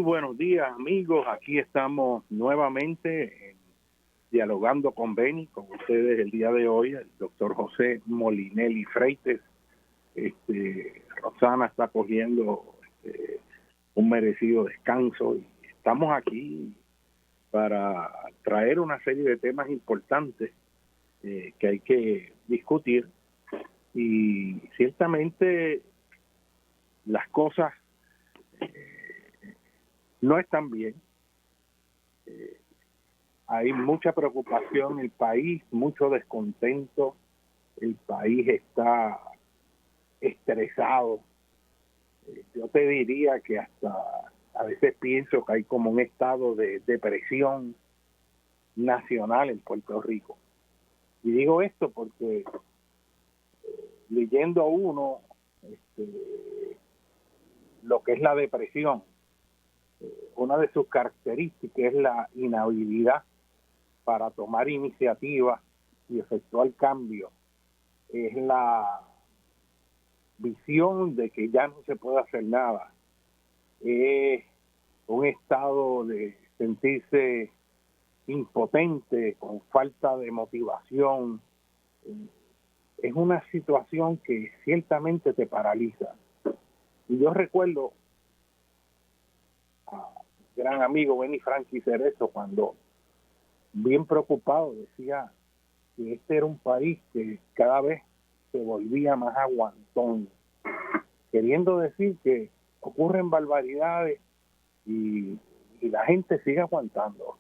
buenos días, amigos. Aquí estamos nuevamente dialogando con Beni, con ustedes el día de hoy, el doctor José Molinelli Freites. Rosana está cogiendo un merecido descanso y estamos aquí para traer una serie de temas importantes que hay que discutir, y ciertamente las cosas no están bien. Hay mucha preocupación en el país, mucho descontento. El país está estresado. Yo te diría que hasta a veces pienso que hay como un estado de depresión nacional en Puerto Rico. Y digo esto porque leyendo uno lo que es la depresión, una de sus características es la inhabilidad para tomar iniciativa y efectuar cambio. Es la visión de que ya no se puede hacer nada. Es un estado de sentirse impotente, con falta de motivación. Es una situación que ciertamente te paraliza. Y yo recuerdo a gran amigo Benny Frankie Cerezo, cuando bien preocupado decía que este era un país que cada vez se volvía más aguantón, queriendo decir que ocurren barbaridades y la gente sigue aguantando,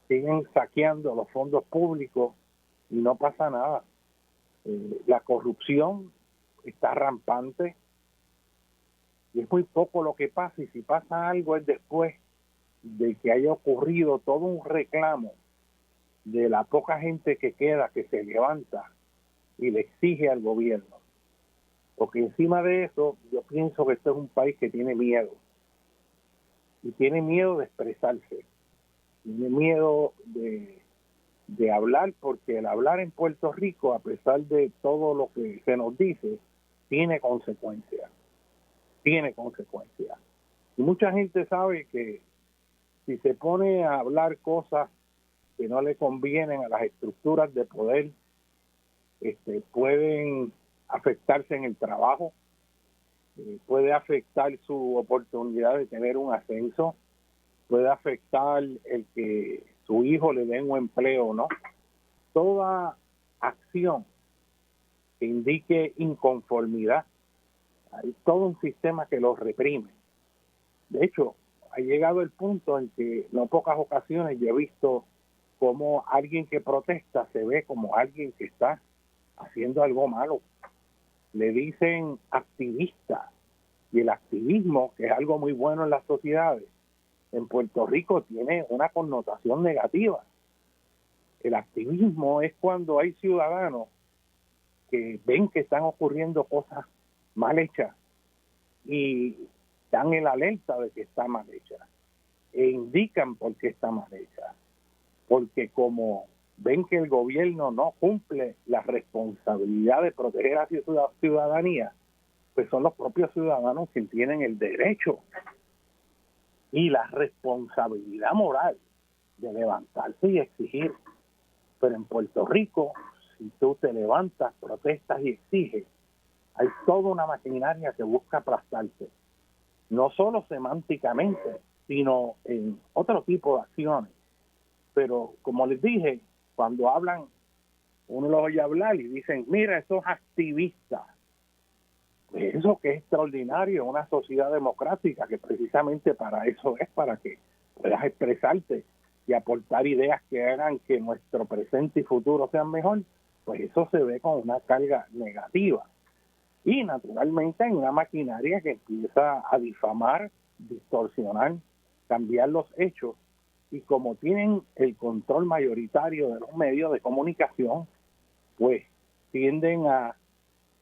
siguen saqueando los fondos públicos y no pasa nada. La corrupción está rampante y es muy poco lo que pasa, y si pasa algo es después de que haya ocurrido todo un reclamo de la poca gente que queda, que se levanta y le exige al gobierno. Porque encima de eso, yo pienso que este es un país que tiene miedo. Y tiene miedo de expresarse. Tiene miedo de hablar, porque el hablar en Puerto Rico, a pesar de todo lo que se nos dice, tiene consecuencias. Tiene consecuencias. Y mucha gente sabe que si se pone a hablar cosas que no le convienen a las estructuras de poder, pueden afectarse en el trabajo, puede afectar su oportunidad de tener un ascenso, puede afectar el que su hijo le den un empleo, ¿no? Toda acción que indique inconformidad, hay todo un sistema que lo reprime. De hecho, ha llegado el punto en que no pocas ocasiones yo he visto cómo alguien que protesta se ve como alguien que está haciendo algo malo. Le dicen activista, y el activismo, que es algo muy bueno en las sociedades, en Puerto Rico tiene una connotación negativa. El activismo es cuando hay ciudadanos que ven que están ocurriendo cosas mal hechas y dan el alerta de que está mal hecha e indican por qué está mal hecha, porque como ven que el gobierno no cumple la responsabilidad de proteger a la ciudadanía, pues son los propios ciudadanos quienes tienen el derecho y la responsabilidad moral de levantarse y exigir. Pero en Puerto Rico, si tú te levantas, protestas y exiges, hay toda una maquinaria que busca aplastarte, no solo semánticamente, sino en otro tipo de acciones. Pero como les dije, cuando hablan, uno los oye hablar y dicen, mira, esos activistas. Pues eso que es extraordinario en una sociedad democrática, que precisamente para eso es, para que puedas expresarte y aportar ideas que hagan que nuestro presente y futuro sean mejor. Pues eso se ve con una carga negativa. Y naturalmente hay una maquinaria que empieza a difamar, distorsionar, cambiar los hechos, y como tienen el control mayoritario de los medios de comunicación, pues tienden a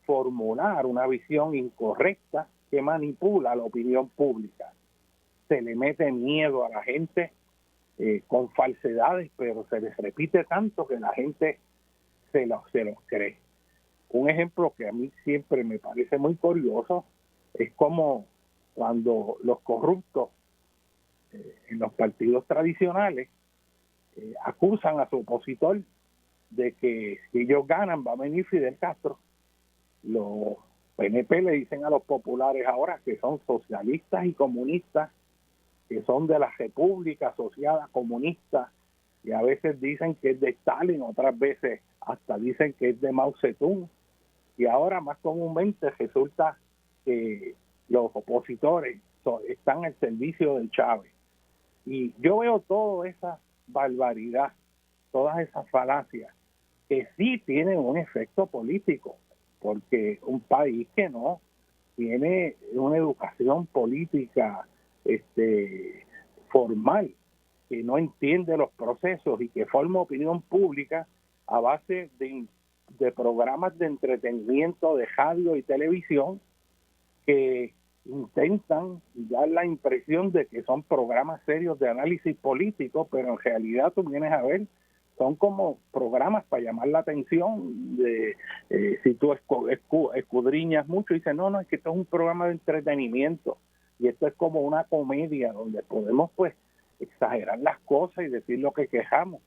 formular una visión incorrecta que manipula la opinión pública. Se le mete miedo a la gente con falsedades, pero se les repite tanto que la gente se los cree. Un ejemplo que a mí siempre me parece muy curioso es como cuando los corruptos en los partidos tradicionales acusan a su opositor de que si ellos ganan va a venir Fidel Castro. Los PNP le dicen a los populares ahora que son socialistas y comunistas, que son de la República Asociada Comunista, y a veces dicen que es de Stalin, otras veces hasta dicen que es de Mao Zedong, y ahora más comúnmente resulta que los opositores están al servicio del Chávez. Y yo veo toda esa barbaridad, todas esas falacias, que sí tienen un efecto político, porque un país que no tiene una educación política formal, que no entiende los procesos y que forma opinión pública a base de programas de entretenimiento de radio y televisión que intentan dar la impresión de que son programas serios de análisis político, pero en realidad tú vienes a ver, son como programas para llamar la atención. Si tú escudriñas mucho y dices, no, es que esto es un programa de entretenimiento y esto es como una comedia donde podemos pues exagerar las cosas y decir lo que quejamos,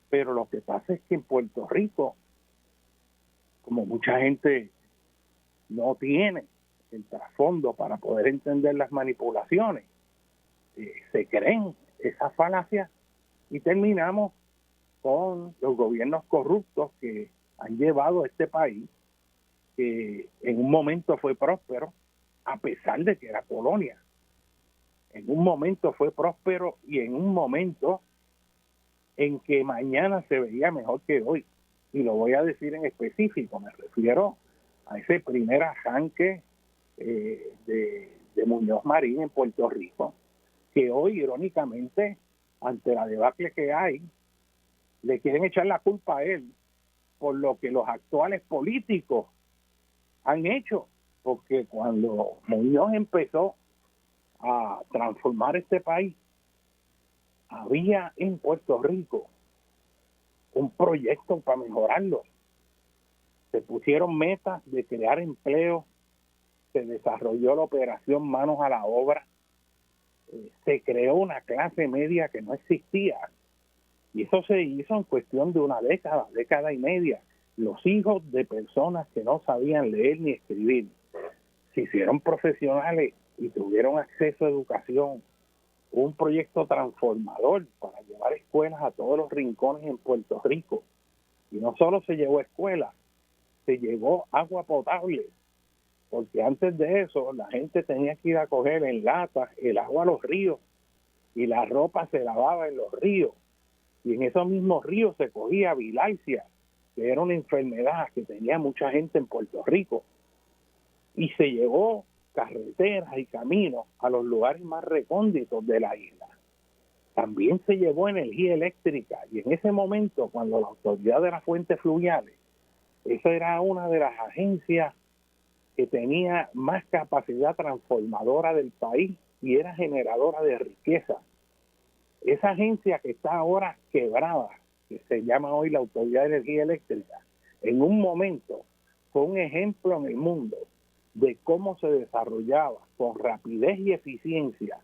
pero lo que pasa es que en Puerto Rico, como mucha gente no tiene el trasfondo para poder entender las manipulaciones, se creen esas falacias y terminamos con los gobiernos corruptos que han llevado a este país, que en un momento fue próspero, a pesar de que era colonia. En un momento fue próspero y en un momento en que mañana se veía mejor que hoy. Y lo voy a decir en específico, me refiero a ese primer arranque de Muñoz Marín en Puerto Rico, que hoy, irónicamente, ante la debacle que hay, le quieren echar la culpa a él por lo que los actuales políticos han hecho, porque cuando Muñoz empezó a transformar este país, había en Puerto Rico un proyecto para mejorarlo. Se pusieron metas de crear empleo, se desarrolló la operación Manos a la Obra, se creó una clase media que no existía, y eso se hizo en cuestión de una década y media. Los hijos de personas que no sabían leer ni escribir se hicieron profesionales y tuvieron acceso a educación. Un proyecto transformador para llevar escuelas a todos los rincones en Puerto Rico. Y no solo se llevó escuelas, se llevó agua potable, porque antes de eso la gente tenía que ir a coger en latas el agua a los ríos y la ropa se lavaba en los ríos, y en esos mismos ríos se cogía bilharzia, que era una enfermedad que tenía mucha gente en Puerto Rico, y se llevó carreteras y caminos a los lugares más recónditos de la isla. También se llevó energía eléctrica, y en ese momento, cuando la Autoridad de las Fuentes Fluviales, esa era una de las agencias que tenía más capacidad transformadora del país y era generadora de riqueza. Esa agencia que está ahora quebrada, que se llama hoy la Autoridad de Energía Eléctrica, en un momento fue un ejemplo en el mundo de cómo se desarrollaba con rapidez y eficiencia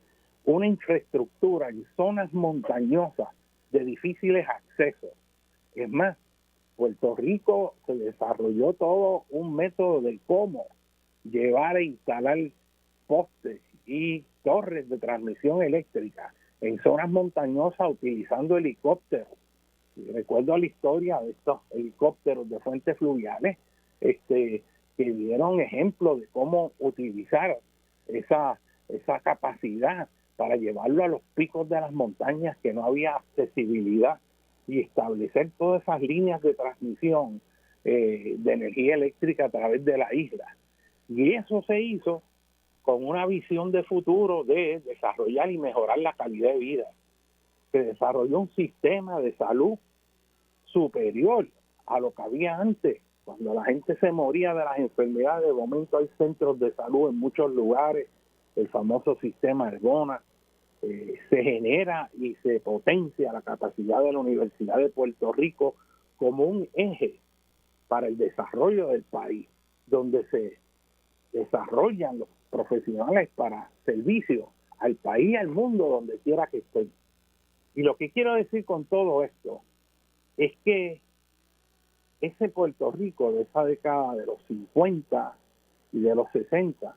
una infraestructura en zonas montañosas de difíciles accesos. Es más, Puerto Rico se desarrolló todo un método de cómo llevar e instalar postes y torres de transmisión eléctrica en zonas montañosas utilizando helicópteros. Y recuerdo la historia de estos helicópteros de Fuentes Fluviales, que dieron ejemplo de cómo utilizar esa capacidad para llevarlo a los picos de las montañas que no había accesibilidad y establecer todas esas líneas de transmisión de energía eléctrica a través de la isla. Y eso se hizo con una visión de futuro de desarrollar y mejorar la calidad de vida. Se desarrolló un sistema de salud superior a lo que había antes. Cuando la gente se moría de las enfermedades, de momento hay centros de salud en muchos lugares, el famoso sistema Argona. Se genera y se potencia la capacidad de la Universidad de Puerto Rico como un eje para el desarrollo del país, donde se desarrollan los profesionales para servicios al país, al mundo, donde quiera que esté. Y lo que quiero decir con todo esto es que ese Puerto Rico de esa década de los 50 y de los 60,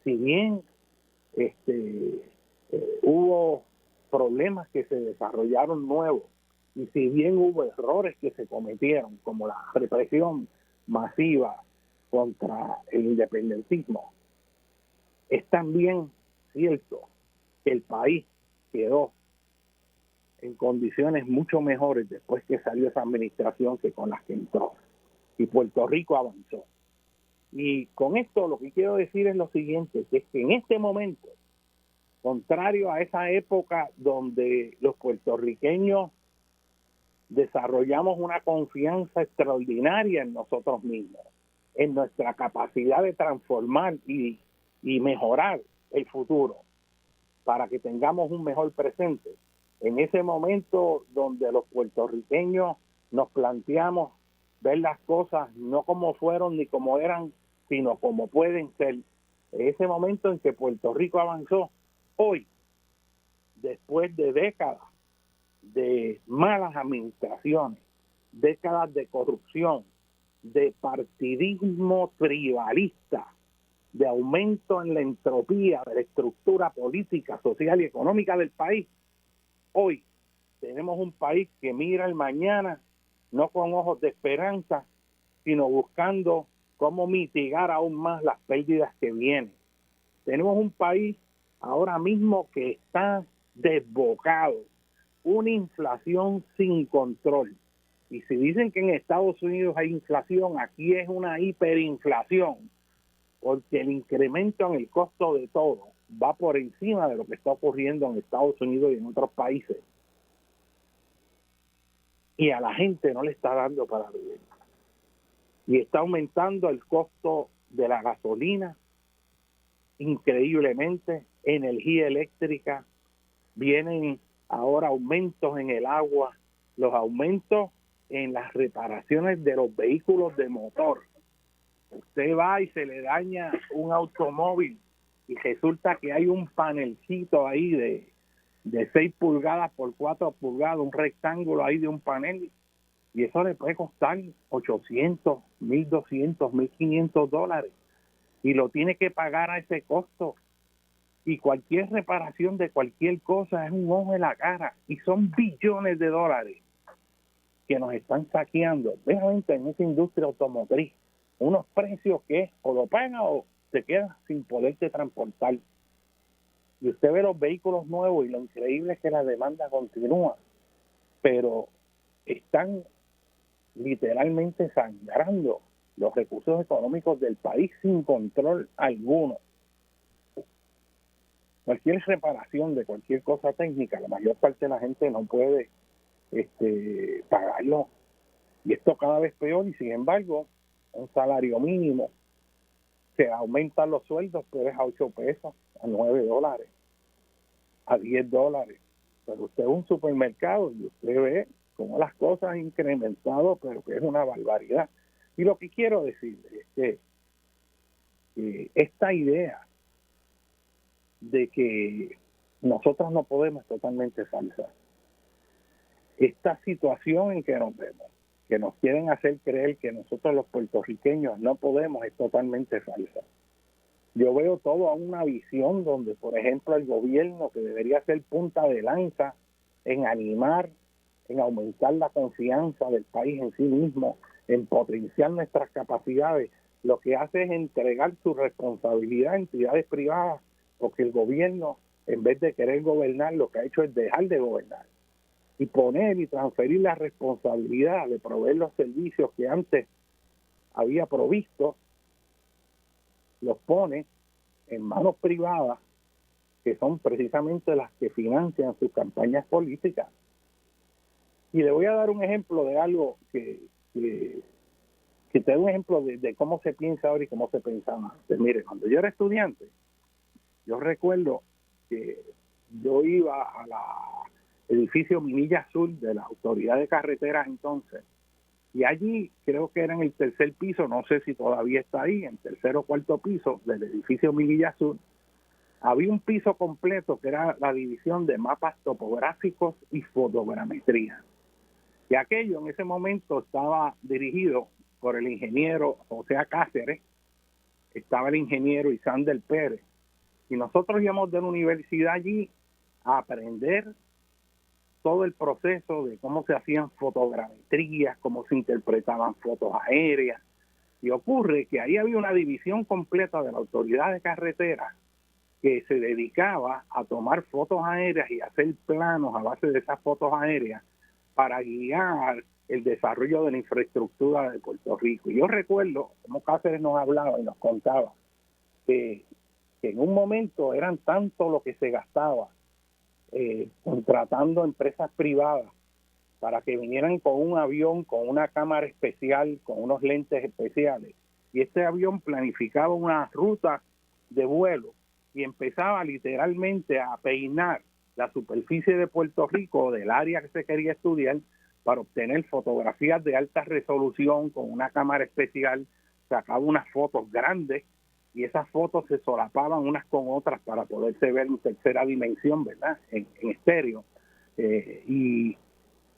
si bien hubo problemas que se desarrollaron nuevos, y si bien hubo errores que se cometieron, como la represión masiva contra el independentismo, es también cierto que el país quedó en condiciones mucho mejores después que salió esa administración que con las que entró. Y Puerto Rico avanzó. Y con esto lo que quiero decir es lo siguiente, que es que en este momento, contrario a esa época donde los puertorriqueños desarrollamos una confianza extraordinaria en nosotros mismos, en nuestra capacidad de transformar y mejorar el futuro para que tengamos un mejor presente. En ese momento donde los puertorriqueños nos planteamos ver las cosas no como fueron ni como eran, sino como pueden ser. En ese momento en que Puerto Rico avanzó, hoy, después de décadas de malas administraciones, décadas de corrupción, de partidismo tribalista, de aumento en la entropía de la estructura política, social y económica del país, hoy tenemos un país que mira el mañana no con ojos de esperanza, sino buscando cómo mitigar aún más las pérdidas que vienen. Tenemos un país ahora mismo que está desbocado, una inflación sin control. Y si dicen que en Estados Unidos hay inflación, aquí es una hiperinflación, porque el incremento en el costo de todo va por encima de lo que está ocurriendo en Estados Unidos y en otros países. Y a la gente no le está dando para vivir. Y está aumentando el costo de la gasolina increíblemente, energía eléctrica, vienen ahora aumentos en el agua, los aumentos en las reparaciones de los vehículos de motor. Usted va y se le daña un automóvil y resulta que hay un panelcito ahí de 6 pulgadas por 4 pulgadas, un rectángulo ahí de un panel, y eso le puede costar $800, $1,200, $1,500, y lo tiene que pagar a ese costo. Y cualquier reparación de cualquier cosa es un ojo en la cara, y son billones de dólares que nos están saqueando, realmente en esa industria automotriz, unos precios que o lo paga o te quedas sin poderte transportar. Y usted ve los vehículos nuevos y lo increíble es que la demanda continúa, pero están literalmente sangrando los recursos económicos del país sin control alguno. Cualquier reparación de cualquier cosa técnica, la mayor parte de la gente no puede pagarlo, y esto cada vez peor. Y sin embargo, un salario mínimo, se aumentan los sueldos, pero es a 8 pesos, a $9, a $10. Pero usted es un supermercado y usted ve cómo las cosas han incrementado, pero que es una barbaridad. Y lo que quiero decirle es que esta idea de que nosotros no podemos es totalmente falsa. Esta situación en que nos vemos, que nos quieren hacer creer que nosotros los puertorriqueños no podemos, es totalmente falsa. Yo veo todo a una visión donde, por ejemplo, el gobierno, que debería ser punta de lanza en animar, en aumentar la confianza del país en sí mismo, en potenciar nuestras capacidades, lo que hace es entregar su responsabilidad a entidades privadas, porque el gobierno, en vez de querer gobernar, lo que ha hecho es dejar de gobernar y poner y transferir la responsabilidad de proveer los servicios que antes había provisto, los pone en manos privadas, que son precisamente las que financian sus campañas políticas. Y le voy a dar un ejemplo de algo que te doy un ejemplo de cómo se piensa ahora y cómo se pensaba antes. Mire, cuando yo era estudiante, yo recuerdo que yo iba a la edificio Minilla Azul de la Autoridad de Carreteras entonces, y allí creo que era en el tercer piso, no sé si todavía está ahí, en tercer o cuarto piso del edificio Minilla Azul, había un piso completo que era la división de mapas topográficos y fotogrametría. Y aquello en ese momento estaba dirigido por el ingeniero José Cáceres, estaba el ingeniero Isander Pérez, y nosotros íbamos de la universidad allí a aprender todo el proceso de cómo se hacían fotogrametrías, cómo se interpretaban fotos aéreas. Y ocurre que ahí había una división completa de la autoridad de carretera que se dedicaba a tomar fotos aéreas y hacer planos a base de esas fotos aéreas para guiar el desarrollo de la infraestructura de Puerto Rico. Y yo recuerdo cómo Cáceres nos hablaba y nos contaba que en un momento eran tanto lo que se gastaba contratando empresas privadas para que vinieran con un avión, con una cámara especial, con unos lentes especiales. Y este avión planificaba una ruta de vuelo y empezaba literalmente a peinar la superficie de Puerto Rico, del área que se quería estudiar, para obtener fotografías de alta resolución con una cámara especial. Sacaba unas fotos grandes y esas fotos se solapaban unas con otras para poderse ver en tercera dimensión, ¿verdad? En estéreo. Y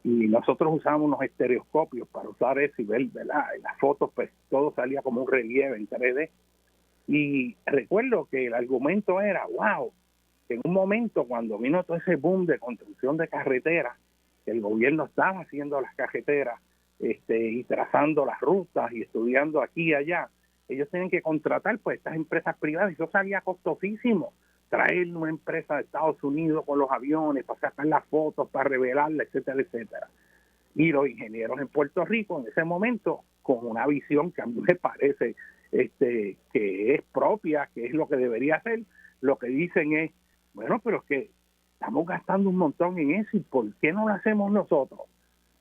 nosotros usábamos unos estereoscopios para usar eso y ver, ¿verdad? En las fotos pues todo salía como un relieve en 3D. Y recuerdo que el argumento era, wow, que en un momento cuando vino todo ese boom de construcción de carreteras, el gobierno estaba haciendo las carreteras y trazando las rutas y estudiando aquí y allá, ellos tienen que contratar pues estas empresas privadas y eso salía costosísimo. Traer una empresa de Estados Unidos con los aviones para sacar las fotos, para revelarlas, etcétera, etcétera. Y los ingenieros en Puerto Rico en ese momento, con una visión que a mí me parece que es propia, que es lo que debería hacer, lo que dicen es, bueno, pero es que estamos gastando un montón en eso, ¿y por qué no lo hacemos nosotros?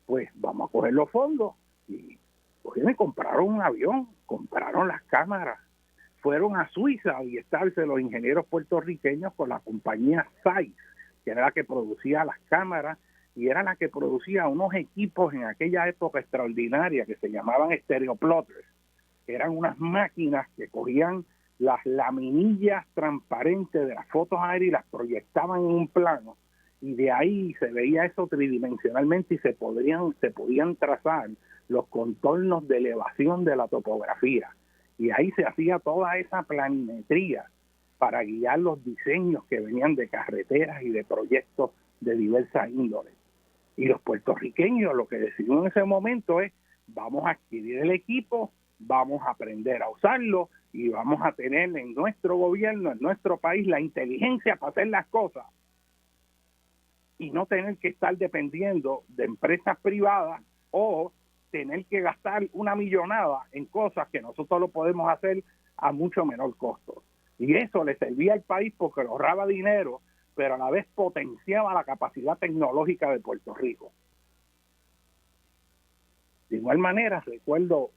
Pues vamos a coger los fondos y compraron un avión, compraron las cámaras, fueron a Suiza a estarse los ingenieros puertorriqueños con la compañía Zeiss, que era la que producía las cámaras y era la que producía unos equipos en aquella época extraordinaria que se llamaban stereoplotters, que eran unas máquinas que cogían las laminillas transparentes de las fotos aéreas y las proyectaban en un plano, y de ahí se veía eso tridimensionalmente y se podían trazar los contornos de elevación de la topografía. Y ahí se hacía toda esa planimetría para guiar los diseños que venían de carreteras y de proyectos de diversas índoles. Y los puertorriqueños lo que decidieron en ese momento es, vamos a adquirir el equipo, vamos a aprender a usarlo y vamos a tener en nuestro gobierno, en nuestro país, la inteligencia para hacer las cosas y no tener que estar dependiendo de empresas privadas o tener que gastar una millonada en cosas que nosotros lo podemos hacer a mucho menor costo. Y eso le servía al país porque lo ahorraba dinero, pero a la vez potenciaba la capacidad tecnológica de Puerto Rico. De igual manera, recuerdo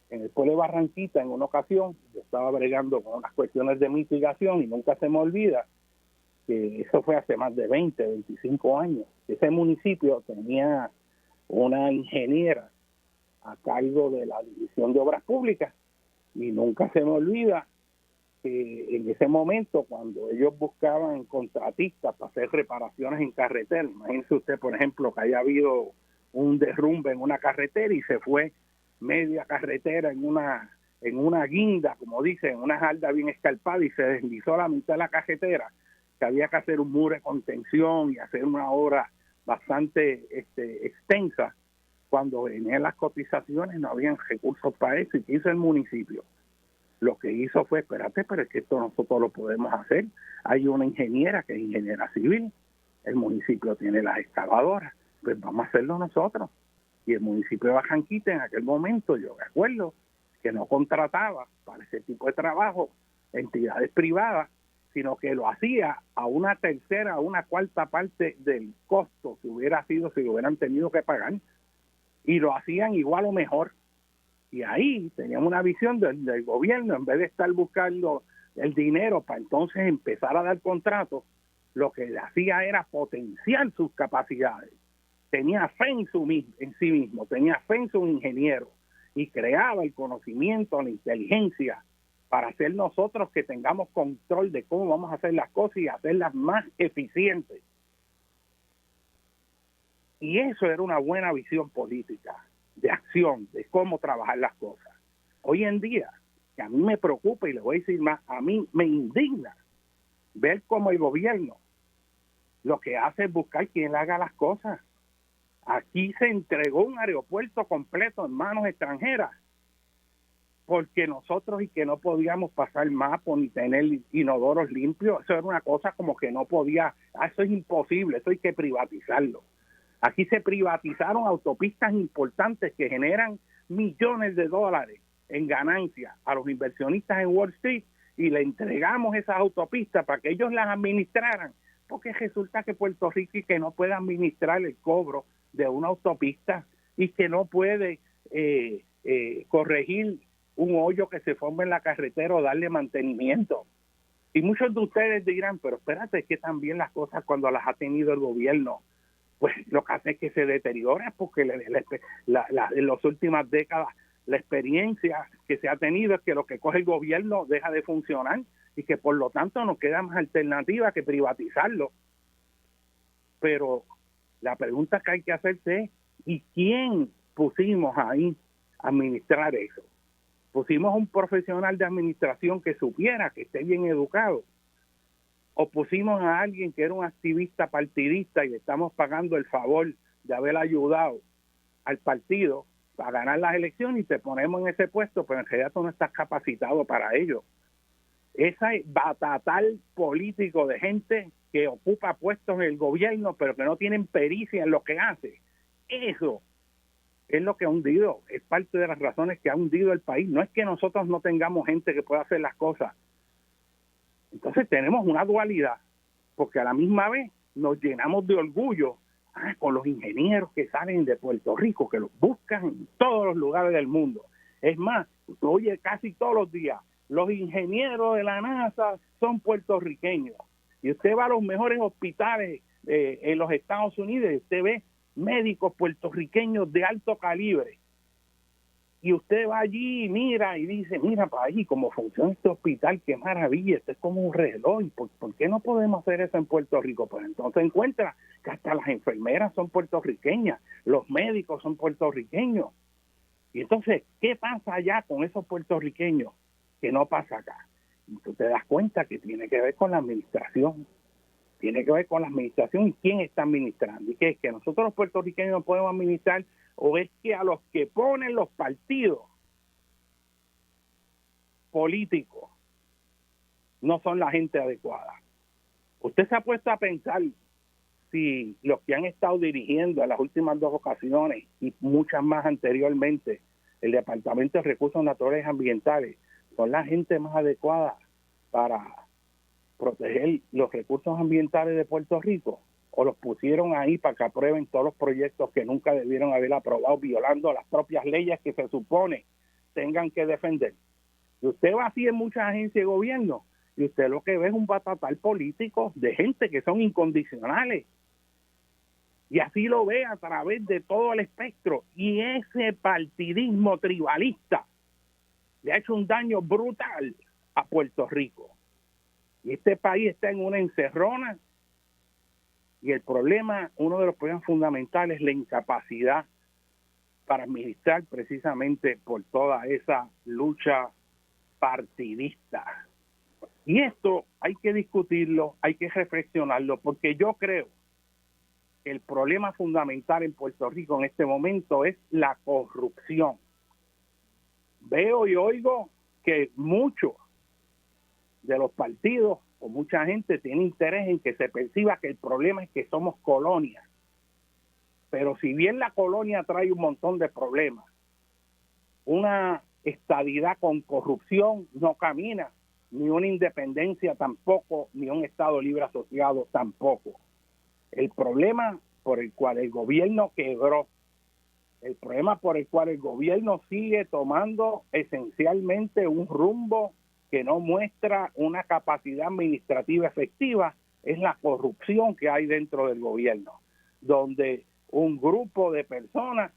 en el pueblo de Barranquita, en una ocasión, yo estaba bregando con unas cuestiones de mitigación y nunca se me olvida que eso fue hace más de 20, 25 años. Ese municipio tenía una ingeniera a cargo de la División de Obras Públicas y nunca se me olvida que en ese momento cuando ellos buscaban contratistas para hacer reparaciones en carreteras, imagínese usted por ejemplo que haya habido un derrumbe en una carretera y se fue media carretera en una guinda, como dicen, en una jarda bien escarpada y se deslizó la mitad de la carretera, que había que hacer un muro de contención y hacer una obra bastante extensa. Cuando venían las cotizaciones no habían recursos para eso. ¿Y qué hizo el municipio? Lo que hizo fue, espérate, pero es que esto nosotros lo podemos hacer. Hay una ingeniera que es ingeniera civil, el municipio tiene las excavadoras, pues vamos a hacerlo nosotros. Y el municipio de Barranquita en aquel momento, yo me acuerdo, que no contrataba para ese tipo de trabajo entidades privadas, sino que lo hacía a una tercera, a una cuarta parte del costo que hubiera sido si lo hubieran tenido que pagar, y lo hacían igual o mejor. Y ahí teníamos una visión del gobierno, en vez de estar buscando el dinero para entonces empezar a dar contratos, lo que hacía era potenciar sus capacidades. Tenía fe en sí mismo, tenía fe en sus ingenieros y creaba el conocimiento, la inteligencia para ser nosotros que tengamos control de cómo vamos a hacer las cosas y hacerlas más eficientes. Y eso era una buena visión política, de acción, de cómo trabajar las cosas. Hoy en día, que a mí me preocupa y le voy a decir más, a mí me indigna ver cómo el gobierno lo que hace es buscar quien le haga las cosas. Aquí se entregó un aeropuerto completo en manos extranjeras porque nosotros y que no podíamos pasar mapos ni tener inodoros limpios. Eso era una cosa como que no podía, eso es imposible, eso hay que privatizarlo. Aquí se privatizaron autopistas importantes que generan millones de dólares en ganancias a los inversionistas en Wall Street y le entregamos esas autopistas para que ellos las administraran, porque resulta que Puerto Rico y que no puede administrar el cobro de una autopista y que no puede corregir un hoyo que se forma en la carretera o darle mantenimiento. Y muchos de ustedes dirán, pero espérate, que también las cosas cuando las ha tenido el gobierno, pues lo que hace es que se deteriora, porque en las últimas décadas la experiencia que se ha tenido es que lo que coge el gobierno deja de funcionar y que por lo tanto no queda más alternativa que privatizarlo. Pero la pregunta que hay que hacerse es, ¿y quién pusimos ahí a administrar eso? ¿Pusimos un profesional de administración que supiera, que esté bien educado? ¿O pusimos a alguien que era un activista partidista y le estamos pagando el favor de haber ayudado al partido para ganar las elecciones y te ponemos en ese puesto, pero en realidad tú no estás capacitado para ello? Ese batatal político de gente que ocupa puestos en el gobierno pero que no tienen pericia en lo que hace, eso es lo que ha hundido, es parte de las razones que ha hundido el país. No es que nosotros no tengamos gente que pueda hacer las cosas. Entonces tenemos una dualidad, porque a la misma vez nos llenamos de orgullo con los ingenieros que salen de Puerto Rico, que los buscan en todos los lugares del mundo. Es más, oye, casi todos los días, los ingenieros de la NASA son puertorriqueños. Y usted va a los mejores hospitales en los Estados Unidos y usted ve médicos puertorriqueños de alto calibre. Y usted va allí y mira y dice, mira para allí cómo funciona este hospital, qué maravilla, esto es como un reloj. ¿Por qué no podemos hacer eso en Puerto Rico? Pues entonces encuentra que hasta las enfermeras son puertorriqueñas, los médicos son puertorriqueños. Y entonces, ¿qué pasa allá con esos puertorriqueños que no pasa acá? Y tú te das cuenta que tiene que ver con la administración. Tiene que ver con la administración y quién está administrando. ¿Y qué es que nosotros los puertorriqueños no podemos administrar? ¿O es que a los que ponen los partidos políticos no son la gente adecuada? Usted se ha puesto a pensar si los que han estado dirigiendo en las últimas 2 ocasiones y muchas más anteriormente el Departamento de Recursos Naturales y Ambientales son la gente más adecuada para proteger los recursos ambientales de Puerto Rico, o los pusieron ahí para que aprueben todos los proyectos que nunca debieron haber aprobado, violando las propias leyes que se supone tengan que defender. Y usted va así en muchas agencias de gobierno y usted lo que ve es un batatal político de gente que son incondicionales, y así lo ve a través de todo el espectro. Y ese partidismo tribalista le ha hecho un daño brutal a Puerto Rico. Y este país está en una encerrona, y el problema, uno de los problemas fundamentales es la incapacidad para administrar, precisamente por toda esa lucha partidista. Y esto hay que discutirlo, hay que reflexionarlo, porque yo creo que el problema fundamental en Puerto Rico en este momento es la corrupción. Veo y oigo que muchos de los partidos o mucha gente tiene interés en que se perciba que el problema es que somos colonia. Pero si bien la colonia trae un montón de problemas, una estadidad con corrupción no camina, ni una independencia tampoco, ni un Estado libre asociado tampoco. El problema por el cual el gobierno quebró, el problema por el cual el gobierno sigue tomando esencialmente un rumbo que no muestra una capacidad administrativa efectiva, es la corrupción que hay dentro del gobierno, donde un grupo de personas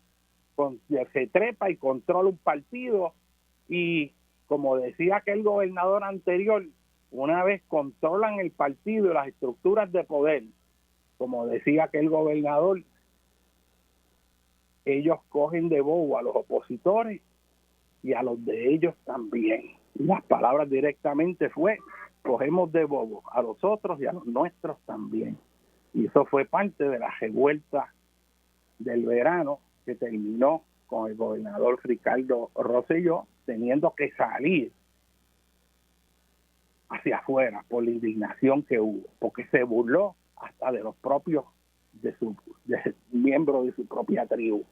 se trepa y controla un partido y como decía aquel gobernador anterior, una vez controlan el partido y las estructuras de poder, como decía aquel gobernador, ellos cogen de bobo a los opositores y a los de ellos también. Y las palabras directamente fue, cogemos de bobo a los otros y a los nuestros también. Y eso fue parte de la revuelta del verano que terminó con el gobernador Ricardo Rosselló teniendo que salir hacia afuera por la indignación que hubo, porque se burló hasta de los propios de miembros de su propia tribu.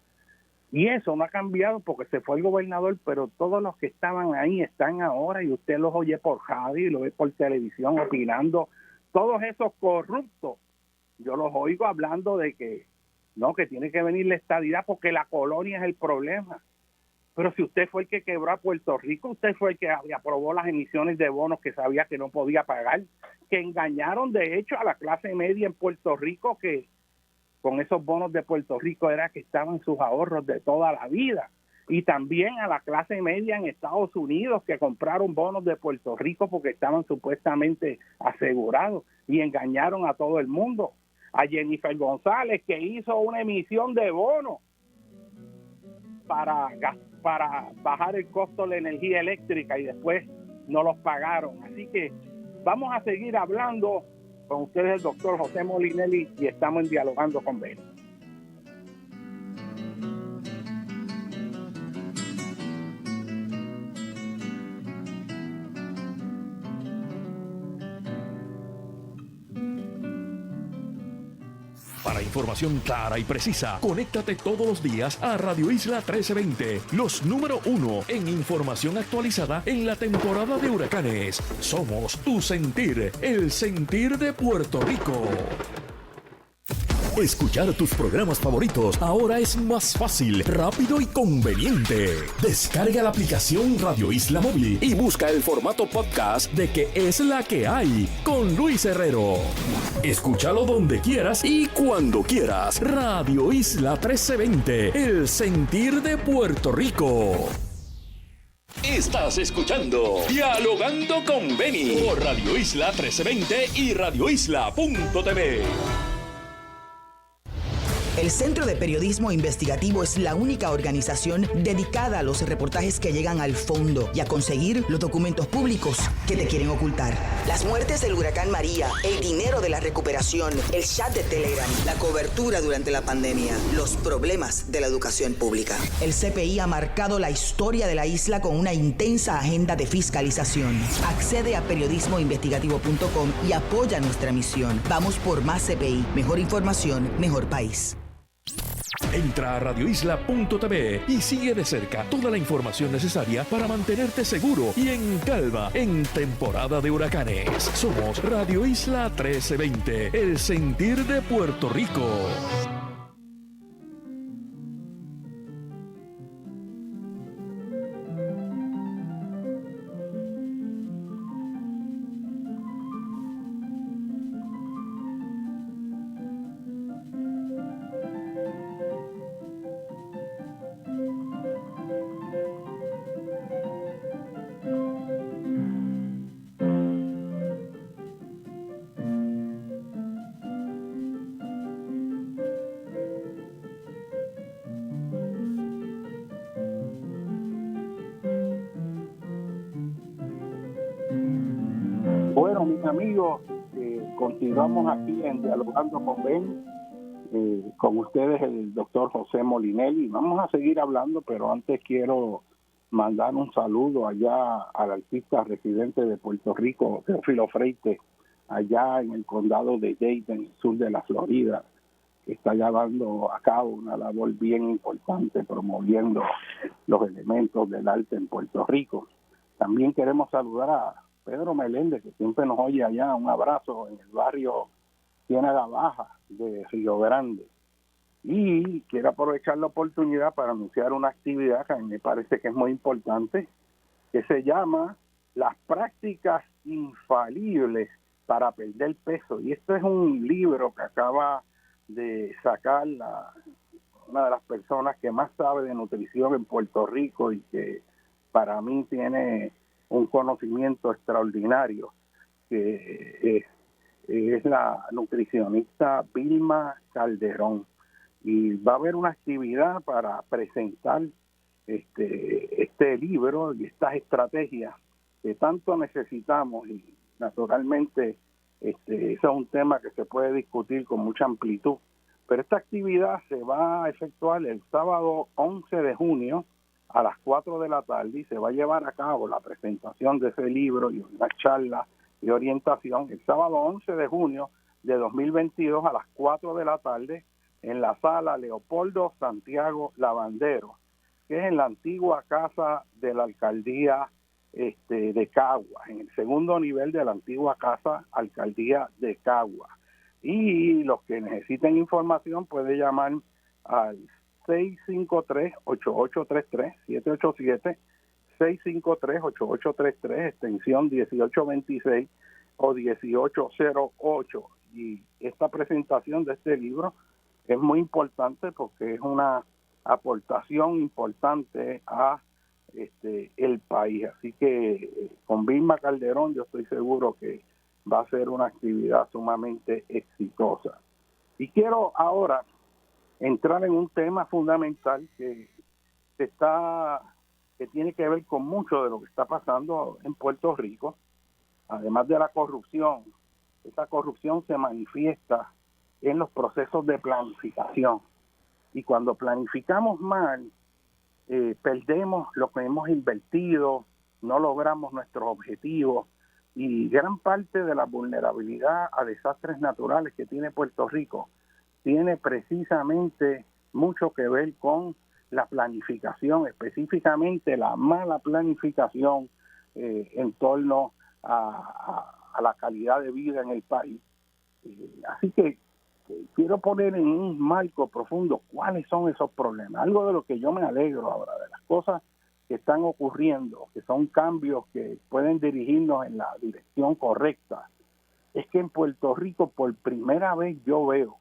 Y eso no ha cambiado porque se fue el gobernador, pero todos los que estaban ahí están ahora y usted los oye por radio y los ve por televisión opinando. Todos esos corruptos, yo los oigo hablando de que no, que tiene que venir la estadidad porque la colonia es el problema. Pero si usted fue el que quebró a Puerto Rico, usted fue el que aprobó las emisiones de bonos que sabía que no podía pagar, que engañaron de hecho a la clase media en Puerto Rico, que con esos bonos de Puerto Rico era que estaban sus ahorros de toda la vida. Y también a la clase media en Estados Unidos que compraron bonos de Puerto Rico porque estaban supuestamente asegurados y engañaron a todo el mundo. A Jennifer González, que hizo una emisión de bonos para bajar el costo de la energía eléctrica y después no los pagaron. Así que vamos a seguir hablando con ustedes, el doctor José Molinelli, y estamos en Dialogando con Beni. Para información clara y precisa, conéctate todos los días a Radio Isla 1320, los número 1 en información actualizada en la temporada de huracanes. Somos tu sentir, el sentir de Puerto Rico. Escuchar tus programas favoritos ahora es más fácil, rápido y conveniente. Descarga la aplicación Radio Isla Móvil y busca el formato podcast de Que es la que hay con Luis Herrero. Escúchalo donde quieras y cuando quieras. Radio Isla 1320, el sentir de Puerto Rico. Estás escuchando Dialogando con Beni por Radio Isla 1320 y radioisla.tv. El Centro de Periodismo Investigativo es la única organización dedicada a los reportajes que llegan al fondo y a conseguir los documentos públicos que te quieren ocultar. Las muertes del huracán María, el dinero de la recuperación, el chat de Telegram, la cobertura durante la pandemia, los problemas de la educación pública. El CPI ha marcado la historia de la isla con una intensa agenda de fiscalización. Accede a periodismoinvestigativo.com y apoya nuestra misión. Vamos por más CPI, mejor información, mejor país. Entra a radioisla.tv y sigue de cerca toda la información necesaria para mantenerte seguro y en calma en temporada de huracanes. Somos Radio Isla 1320, el sentir de Puerto Rico. Bueno, mis amigos, continuamos aquí en Dialogando con Beni, con ustedes el doctor José Molinelli. Vamos a seguir hablando, pero antes quiero mandar un saludo allá al artista residente de Puerto Rico, Teófilo Freite, allá en el condado de Dade, en el sur de la Florida, que está llevando a cabo una labor bien importante promoviendo los elementos del arte en Puerto Rico. También queremos saludar a Pedro Meléndez, que siempre nos oye allá. Un abrazo en el barrio Ciénaga Baja de Río Grande. Y quiero aprovechar la oportunidad para anunciar una actividad que a mí me parece que es muy importante, que se llama Las prácticas infalibles para perder peso. Y esto es un libro que acaba de sacar una de las personas que más sabe de nutrición en Puerto Rico y que para mí tiene un conocimiento extraordinario, que es la nutricionista Vilma Calderón. Y va a haber una actividad para presentar este libro y estas estrategias que tanto necesitamos, y naturalmente ese es un tema que se puede discutir con mucha amplitud, pero esta actividad se va a efectuar el sábado 11 de junio a las 4 de la tarde y se va a llevar a cabo la presentación de ese libro y una charla y orientación el sábado 11 de junio de 2022 a las 4 de la tarde en la sala Leopoldo Santiago Lavandero, que es en la antigua casa de la alcaldía de Cagua, en el segundo nivel de la antigua casa alcaldía de Cagua. Y los que necesiten información pueden llamar al 653-8833, 787-653-8833, extensión 1826 o 1808. Y esta presentación de este libro es muy importante porque es una aportación importante a el país. Así que con Vilma Calderón yo estoy seguro que va a ser una actividad sumamente exitosa. Y quiero ahora entrar en un tema fundamental que tiene que ver con mucho de lo que está pasando en Puerto Rico, además de la corrupción. Esa corrupción se manifiesta en los procesos de planificación. Y cuando planificamos mal, perdemos lo que hemos invertido, no logramos nuestros objetivos, y gran parte de la vulnerabilidad a desastres naturales que tiene Puerto Rico tiene precisamente mucho que ver con la planificación, específicamente la mala planificación en torno a la calidad de vida en el país. Así que quiero poner en un marco profundo cuáles son esos problemas. Algo de lo que yo me alegro ahora, de las cosas que están ocurriendo, que son cambios que pueden dirigirnos en la dirección correcta, es que en Puerto Rico por primera vez yo veo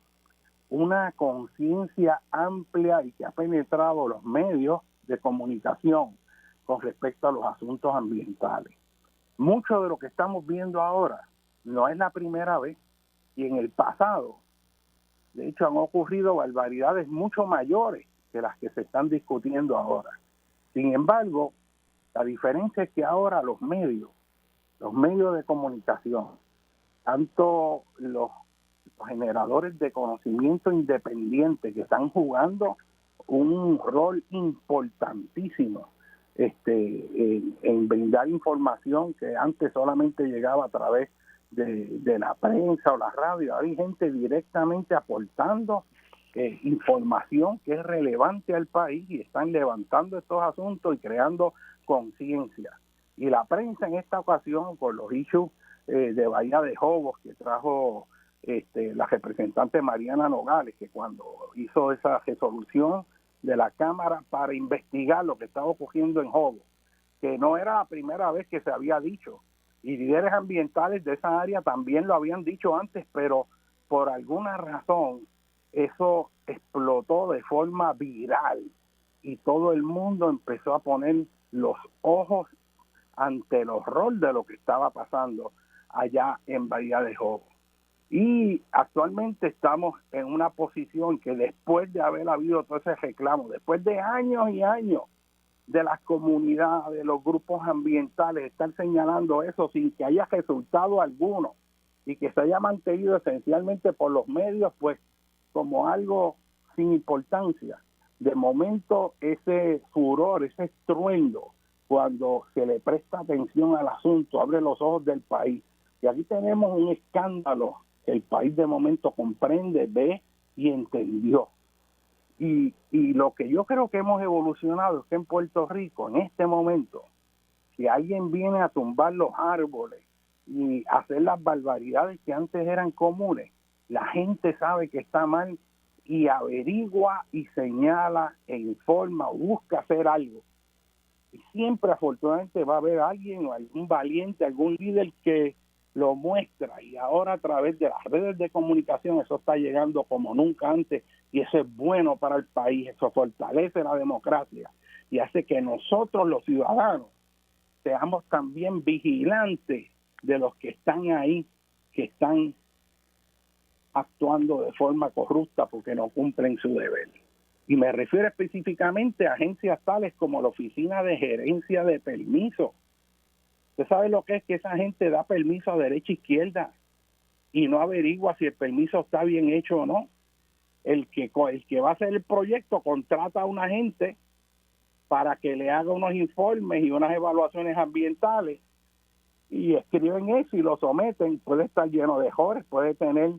una conciencia amplia y que ha penetrado los medios de comunicación con respecto a los asuntos ambientales. Mucho de lo que estamos viendo ahora no es la primera vez, y en el pasado, de hecho, han ocurrido barbaridades mucho mayores que las que se están discutiendo ahora. Sin embargo, la diferencia es que ahora los medios de comunicación, tanto los generadores de conocimiento independientes que están jugando un rol importantísimo en brindar información que antes solamente llegaba a través de la prensa o la radio. Hay gente directamente aportando información que es relevante al país y están levantando estos asuntos y creando conciencia. Y la prensa en esta ocasión, con los issues de Bahía de Jobos que trajo la representante Mariana Nogales, que cuando hizo esa resolución de la Cámara para investigar lo que estaba ocurriendo en Jobos, que no era la primera vez que se había dicho, y líderes ambientales de esa área también lo habían dicho antes, pero por alguna razón eso explotó de forma viral y todo el mundo empezó a poner los ojos ante el horror de lo que estaba pasando allá en Bahía de Jobos. Y actualmente estamos en una posición que después de haber habido todo ese reclamo, después de años y años de las comunidades, de los grupos ambientales, estar señalando eso sin que haya resultado alguno y que se haya mantenido esencialmente por los medios, pues como algo sin importancia. De momento ese furor, ese estruendo, cuando se le presta atención al asunto, abre los ojos del país. Y aquí tenemos un escándalo que el país de momento comprende, ve y entendió. Y lo que yo creo que hemos evolucionado es que en Puerto Rico, en este momento, si alguien viene a tumbar los árboles y hacer las barbaridades que antes eran comunes, la gente sabe que está mal y averigua y señala e informa o busca hacer algo. Y siempre, afortunadamente, va a haber alguien o algún valiente, algún líder que lo muestra, y ahora a través de las redes de comunicación eso está llegando como nunca antes, y eso es bueno para el país, eso fortalece la democracia y hace que nosotros los ciudadanos seamos también vigilantes de los que están ahí, que están actuando de forma corrupta porque no cumplen su deber. Y me refiero específicamente a agencias tales como la Oficina de Gerencia de Permisos. ¿Usted sabe lo que es que esa gente da permiso a derecha e izquierda y no averigua si el permiso está bien hecho o no? El que va a hacer el proyecto contrata a una gente para que le haga unos informes y unas evaluaciones ambientales y escriben eso y lo someten. Puede estar lleno de errores, puede tener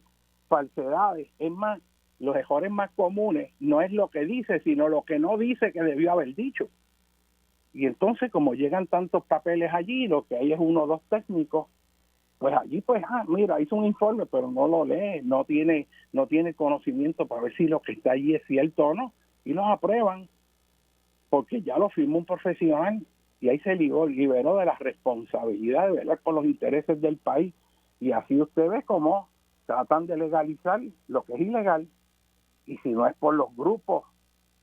falsedades. Es más, los errores más comunes no es lo que dice, sino lo que no dice que debió haber dicho. Y entonces, como llegan tantos papeles allí, lo que hay es uno o dos técnicos, pues allí, pues, mira, hizo un informe, pero no lo lee, no tiene conocimiento para ver si lo que está allí es cierto o no, y los aprueban, porque ya lo firmó un profesional, y ahí se liberó de la responsabilidad de velar por los intereses del país, y así usted ve cómo tratan de legalizar lo que es ilegal, y si no es por los grupos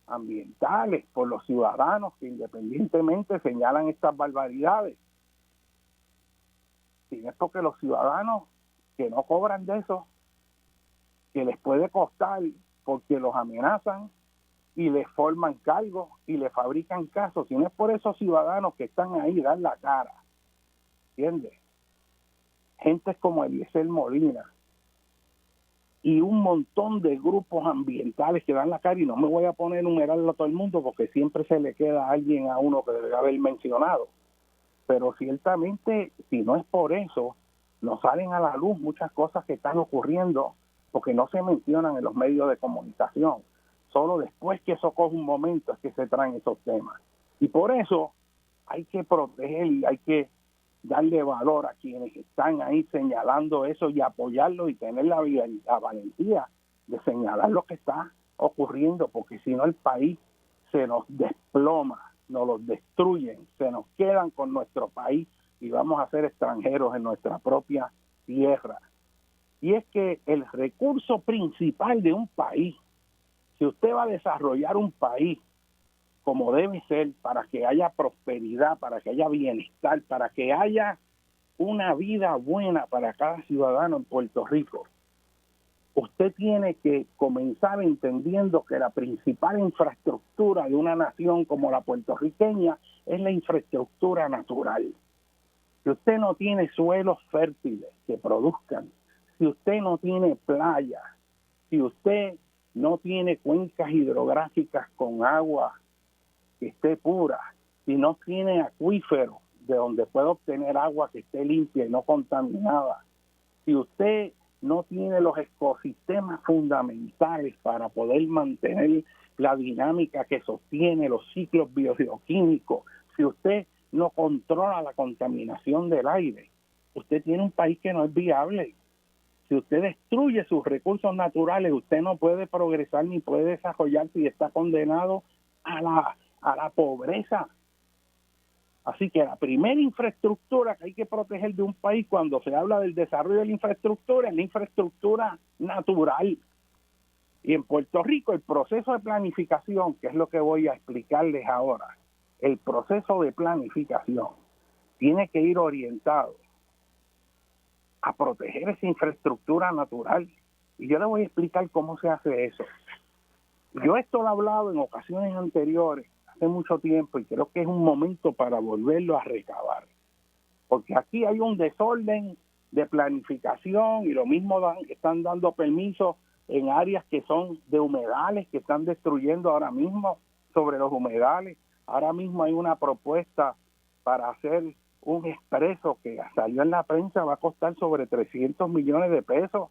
ambientales, por los ciudadanos que independientemente señalan estas barbaridades, si no es porque los ciudadanos que no cobran de eso, que les puede costar porque los amenazan y les forman cargos y les fabrican casos, si no es por esos ciudadanos que están ahí, dan la cara, ¿entiendes? Gentes como Eliezer Molina y un montón de grupos ambientales que dan la cara, y no me voy a poner a enumerarlo a todo el mundo porque siempre se le queda a alguien a uno que debe haber mencionado, pero ciertamente si no es por eso, nos salen a la luz muchas cosas que están ocurriendo porque no se mencionan en los medios de comunicación. Solo después que eso coge un momento es que se traen esos temas, y por eso hay que proteger y hay que darle valor a quienes están ahí señalando eso y apoyarlo y tener la valentía de señalar lo que está ocurriendo, porque si no el país se nos desploma, nos los destruyen, se nos quedan con nuestro país y vamos a ser extranjeros en nuestra propia tierra. Y es que el recurso principal de un país, si usted va a desarrollar un país como debe ser, para que haya prosperidad, para que haya bienestar, para que haya una vida buena para cada ciudadano en Puerto Rico, usted tiene que comenzar entendiendo que la principal infraestructura de una nación como la puertorriqueña es la infraestructura natural. Si usted no tiene suelos fértiles que produzcan, si usted no tiene playas, si usted no tiene cuencas hidrográficas con agua que esté pura, si no tiene acuíferos de donde pueda obtener agua que esté limpia y no contaminada, si usted no tiene los ecosistemas fundamentales para poder mantener la dinámica que sostiene los ciclos biogeoquímicos, si usted no controla la contaminación del aire, usted tiene un país que no es viable. Si usted destruye sus recursos naturales, usted no puede progresar ni puede desarrollarse y está condenado a la pobreza. Así que la primera infraestructura que hay que proteger de un país cuando se habla del desarrollo de la infraestructura es la infraestructura natural. Y en Puerto Rico el proceso de planificación, que es lo que voy a explicarles ahora, el proceso de planificación tiene que ir orientado a proteger esa infraestructura natural. Y yo les voy a explicar cómo se hace eso. Yo esto lo he hablado en ocasiones anteriores, hace mucho tiempo, y creo que es un momento para volverlo a recabar. Porque aquí hay un desorden de planificación y lo mismo están dando permisos en áreas que son de humedales, que están destruyendo ahora mismo sobre los humedales. Ahora mismo hay una propuesta para hacer un expreso que salió en la prensa, va a costar sobre 300 millones de pesos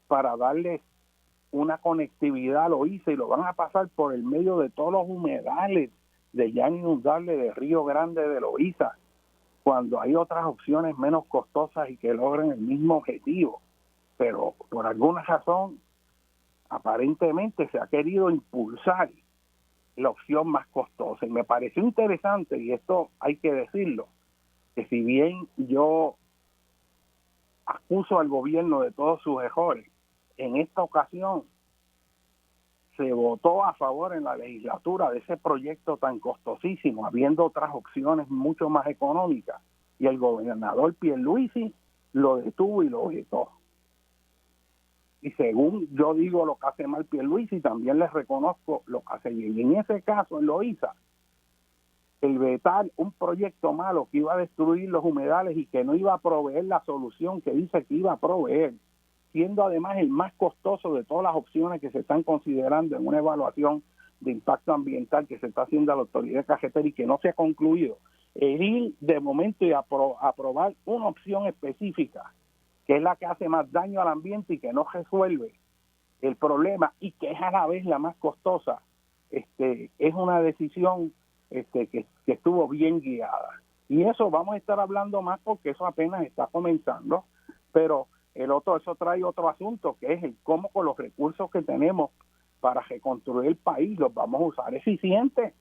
para darle una conectividad a Loíza, y lo van a pasar por el medio de todos los humedales de llano inundable de Río Grande de Loíza, cuando hay otras opciones menos costosas y que logren el mismo objetivo. Pero por alguna razón, aparentemente se ha querido impulsar la opción más costosa. Y me pareció interesante, y esto hay que decirlo, que si bien yo acuso al gobierno de todos sus errores, en esta ocasión se votó a favor en la legislatura de ese proyecto tan costosísimo, habiendo otras opciones mucho más económicas, y el gobernador Pierluisi lo detuvo y lo vetó. Y según yo digo lo que hace mal Pierluisi, también les reconozco lo que hace bien. Y en ese caso, en Loíza, el vetar un proyecto malo que iba a destruir los humedales y que no iba a proveer la solución que dice que iba a proveer, siendo además el más costoso de todas las opciones que se están considerando en una evaluación de impacto ambiental que se está haciendo a la autoridad cafetera y que no se ha concluido, el ir de momento y aprobar una opción específica, que es la que hace más daño al ambiente y que no resuelve el problema y que es a la vez la más costosa, es una decisión que estuvo bien guiada. Y eso vamos a estar hablando más porque eso apenas está comenzando, pero eso trae otro asunto, que es el cómo con los recursos que tenemos para reconstruir el país los vamos a usar eficientes.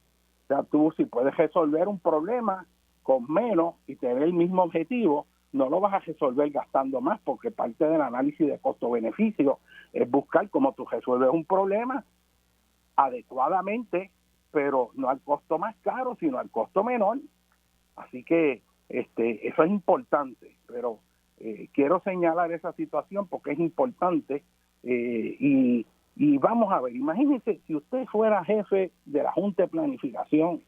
O sea, tú si puedes resolver un problema con menos y tener el mismo objetivo, no lo vas a resolver gastando más, porque parte del análisis de costo-beneficio es buscar cómo tú resuelves un problema adecuadamente, pero no al costo más caro, sino al costo menor. Así que eso es importante, pero quiero señalar esa situación porque es importante y vamos a ver, imagínense si usted fuera jefe de la Junta de Planificación,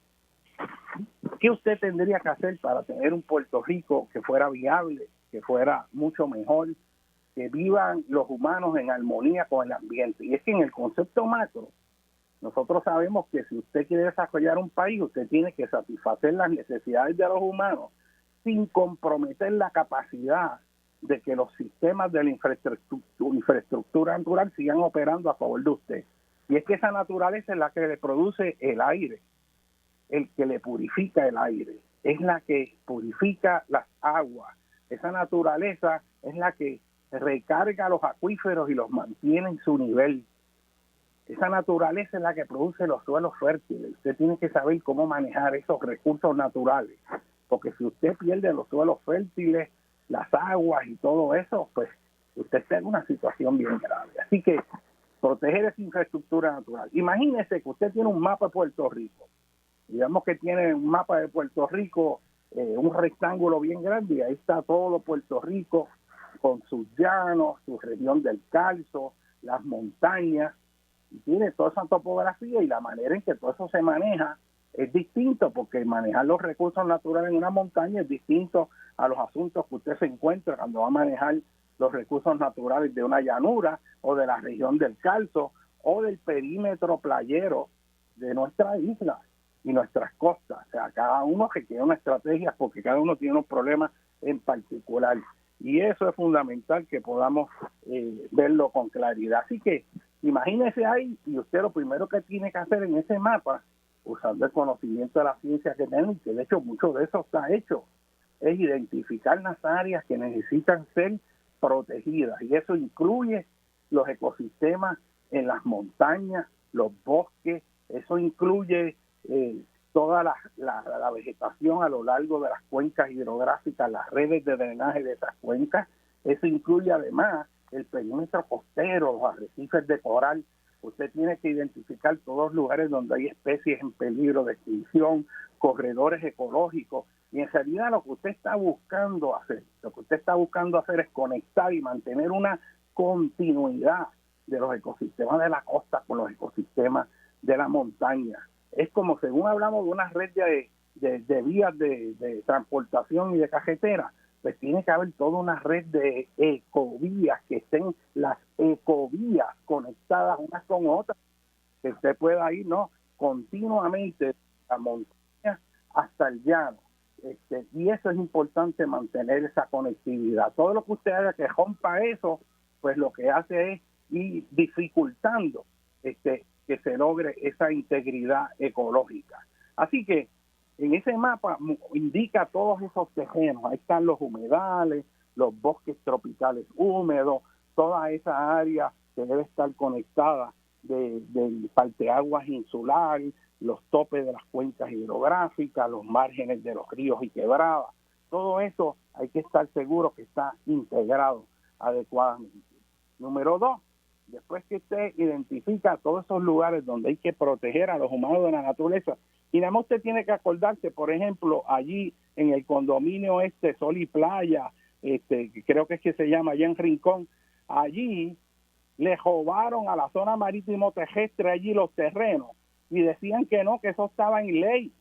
¿qué usted tendría que hacer para tener un Puerto Rico que fuera viable, que fuera mucho mejor, que vivan los humanos en armonía con el ambiente? Y es que en el concepto macro, nosotros sabemos que si usted quiere desarrollar un país, usted tiene que satisfacer las necesidades de los humanos sin comprometer la capacidad de que los sistemas de la infraestructura natural sigan operando a favor de usted. Y es que esa naturaleza es la que le produce el aire, el que le purifica el aire, es la que purifica las aguas. Esa naturaleza es la que recarga los acuíferos y los mantiene en su nivel. Esa naturaleza es la que produce los suelos fértiles. Usted tiene que saber cómo manejar esos recursos naturales, porque si usted pierde los suelos fértiles, las aguas y todo eso, pues usted está en una situación bien grave. Así que proteger esa infraestructura natural. Imagínese que usted tiene un mapa de Puerto Rico. Digamos que tiene un mapa de Puerto Rico, un rectángulo bien grande, y ahí está todo Puerto Rico con sus llanos, su región del Carso, las montañas, y tiene toda esa topografía, y la manera en que todo eso se maneja es distinto, porque manejar los recursos naturales en una montaña es distinto a los asuntos que usted se encuentra cuando va a manejar los recursos naturales de una llanura o de la región del Carso o del perímetro playero de nuestra isla y nuestras costas. O sea, cada uno requiere una estrategia porque cada uno tiene unos problemas en particular. Y eso es fundamental que podamos verlo con claridad. Así que imagínese ahí, y usted lo primero que tiene que hacer en ese mapa, usando el conocimiento de la ciencia que tenemos, que de hecho mucho de eso está hecho, es identificar las áreas que necesitan ser protegidas. Y eso incluye los ecosistemas en las montañas, los bosques, eso incluye toda la vegetación a lo largo de las cuencas hidrográficas, las redes de drenaje de esas cuencas. Eso incluye además el perímetro costero, los arrecifes de coral. Usted tiene que identificar todos los lugares donde hay especies en peligro de extinción, corredores ecológicos, y en realidad lo que usted está buscando hacer es conectar y mantener una continuidad de los ecosistemas de la costa con los ecosistemas de la montaña. Es como, según hablamos de una red de vías de transportación y de carretera, pues tiene que haber toda una red de ecovías, que estén las ecovías conectadas unas con otras, que usted pueda ir continuamente de la montaña hasta el llano. Y eso es importante, mantener esa conectividad. Todo lo que usted haga que rompa eso, pues lo que hace es ir dificultando que se logre esa integridad ecológica. Así que en ese mapa indica todos esos terrenos. Ahí están los humedales, los bosques tropicales húmedos, toda esa área que debe estar conectada del parteaguas insular, los topes de las cuencas hidrográficas, los márgenes de los ríos y quebradas. Todo eso hay que estar seguro que está integrado adecuadamente. Número 2, después que usted identifica todos esos lugares donde hay que proteger a los humanos de la naturaleza, y nada más usted tiene que acordarse, por ejemplo, allí en el condominio Sol y Playa, creo que es que se llama allá en Rincón, allí le robaron a la zona marítimo terrestre allí los terrenos y decían que no, que eso estaba en ley,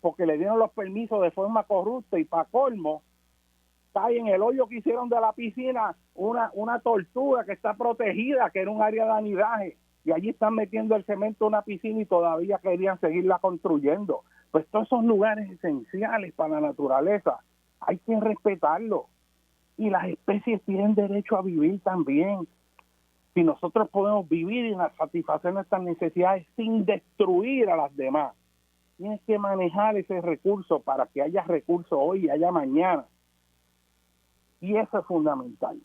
porque le dieron los permisos de forma corrupta, y para colmo, cae en el hoyo que hicieron de la piscina una tortuga que está protegida, que era un área de anidaje, y allí están metiendo el cemento en una piscina y todavía querían seguirla construyendo. Pues todos esos lugares esenciales para la naturaleza hay que respetarlos, y las especies tienen derecho a vivir también. Si nosotros podemos vivir y satisfacer nuestras necesidades sin destruir a las demás, tienes que manejar ese recurso para que haya recursos hoy y haya mañana. Y eso es fundamental.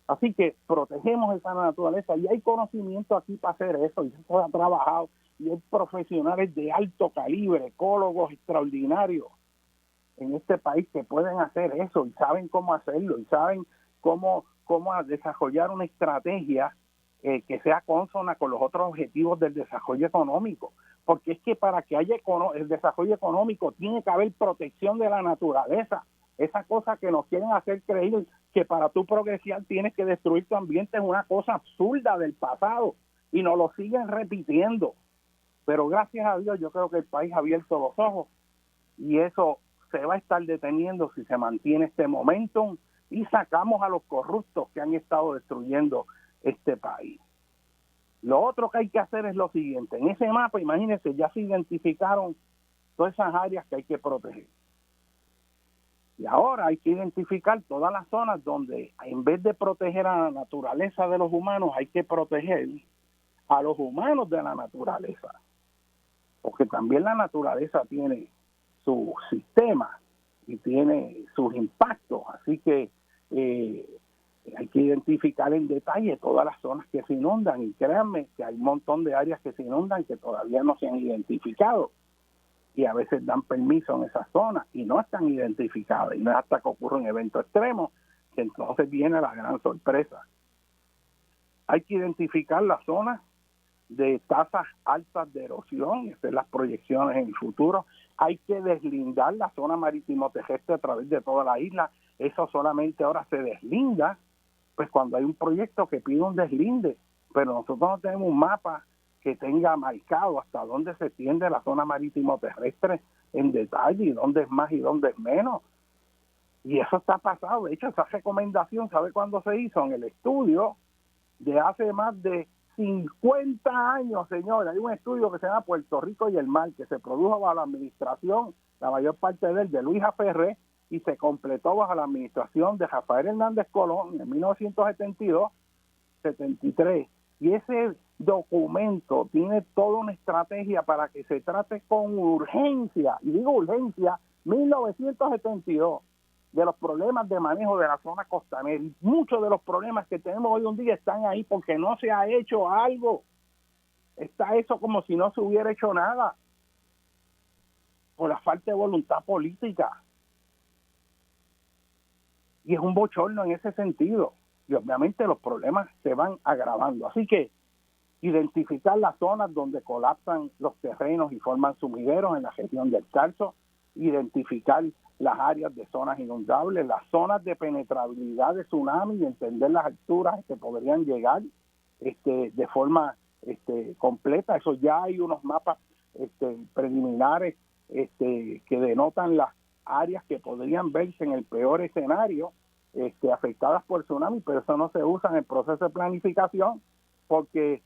Así que protegemos esa naturaleza, y hay conocimiento aquí para hacer eso, y eso se ha trabajado, y hay profesionales de alto calibre, ecólogos extraordinarios en este país que pueden hacer eso, y saben cómo hacerlo, y saben cómo desarrollar una estrategia que sea consona con los otros objetivos del desarrollo económico, porque es que para que haya el desarrollo económico tiene que haber protección de la naturaleza. Esa cosa que nos quieren hacer creer que para tú progresar tienes que destruir tu ambiente es una cosa absurda del pasado, y nos lo siguen repitiendo. Pero gracias a Dios yo creo que el país ha abierto los ojos, y eso se va a estar deteniendo si se mantiene este momentum y sacamos a los corruptos que han estado destruyendo este país. Lo otro que hay que hacer es lo siguiente: en ese mapa, imagínense, ya se identificaron todas esas áreas que hay que proteger. Y ahora hay que identificar todas las zonas donde, en vez de proteger a la naturaleza de los humanos, hay que proteger a los humanos de la naturaleza. Porque también la naturaleza tiene su sistema y tiene sus impactos. Así que hay que identificar en detalle todas las zonas que se inundan, y créanme que hay un montón de áreas que se inundan que todavía no se han identificado, y a veces dan permiso en esas zonas y no están identificadas, y no es hasta que ocurre un evento extremo que entonces viene la gran sorpresa. Hay que identificar las zonas de tasas altas de erosión, estas son las proyecciones en el futuro. Hay que deslindar la zona marítimo terrestre a través de toda la isla. Eso solamente ahora se deslinda pues cuando hay un proyecto que pide un deslinde, pero nosotros no tenemos un mapa que tenga marcado hasta dónde se extiende la zona marítimo terrestre en detalle, y dónde es más y dónde es menos. Y eso está pasado. De hecho, esa recomendación, ¿sabe cuándo se hizo? En el estudio de hace más de 50 años, señores. Hay un estudio que se llama Puerto Rico y el Mar, que se produjo bajo la administración, la mayor parte de él, de Luis Aferré, y se completó bajo la administración de Rafael Hernández Colón en 1972-73. Y ese documento tiene toda una estrategia para que se trate con urgencia, y digo urgencia, 1972, de los problemas de manejo de la zona costanera. Y muchos de los problemas que tenemos hoy en día están ahí porque no se ha hecho algo. Está eso como si no se hubiera hecho nada, por la falta de voluntad política. Y es un bochorno en ese sentido. Y obviamente los problemas se van agravando. Así que identificar las zonas donde colapsan los terrenos y forman sumideros en la región del Carso, identificar las áreas de zonas inundables, las zonas de penetrabilidad de tsunami, y entender las alturas que podrían llegar de forma completa. Eso ya hay unos mapas preliminares que denotan las áreas que podrían verse en el peor escenario afectadas por tsunami, pero eso no se usa en el proceso de planificación, porque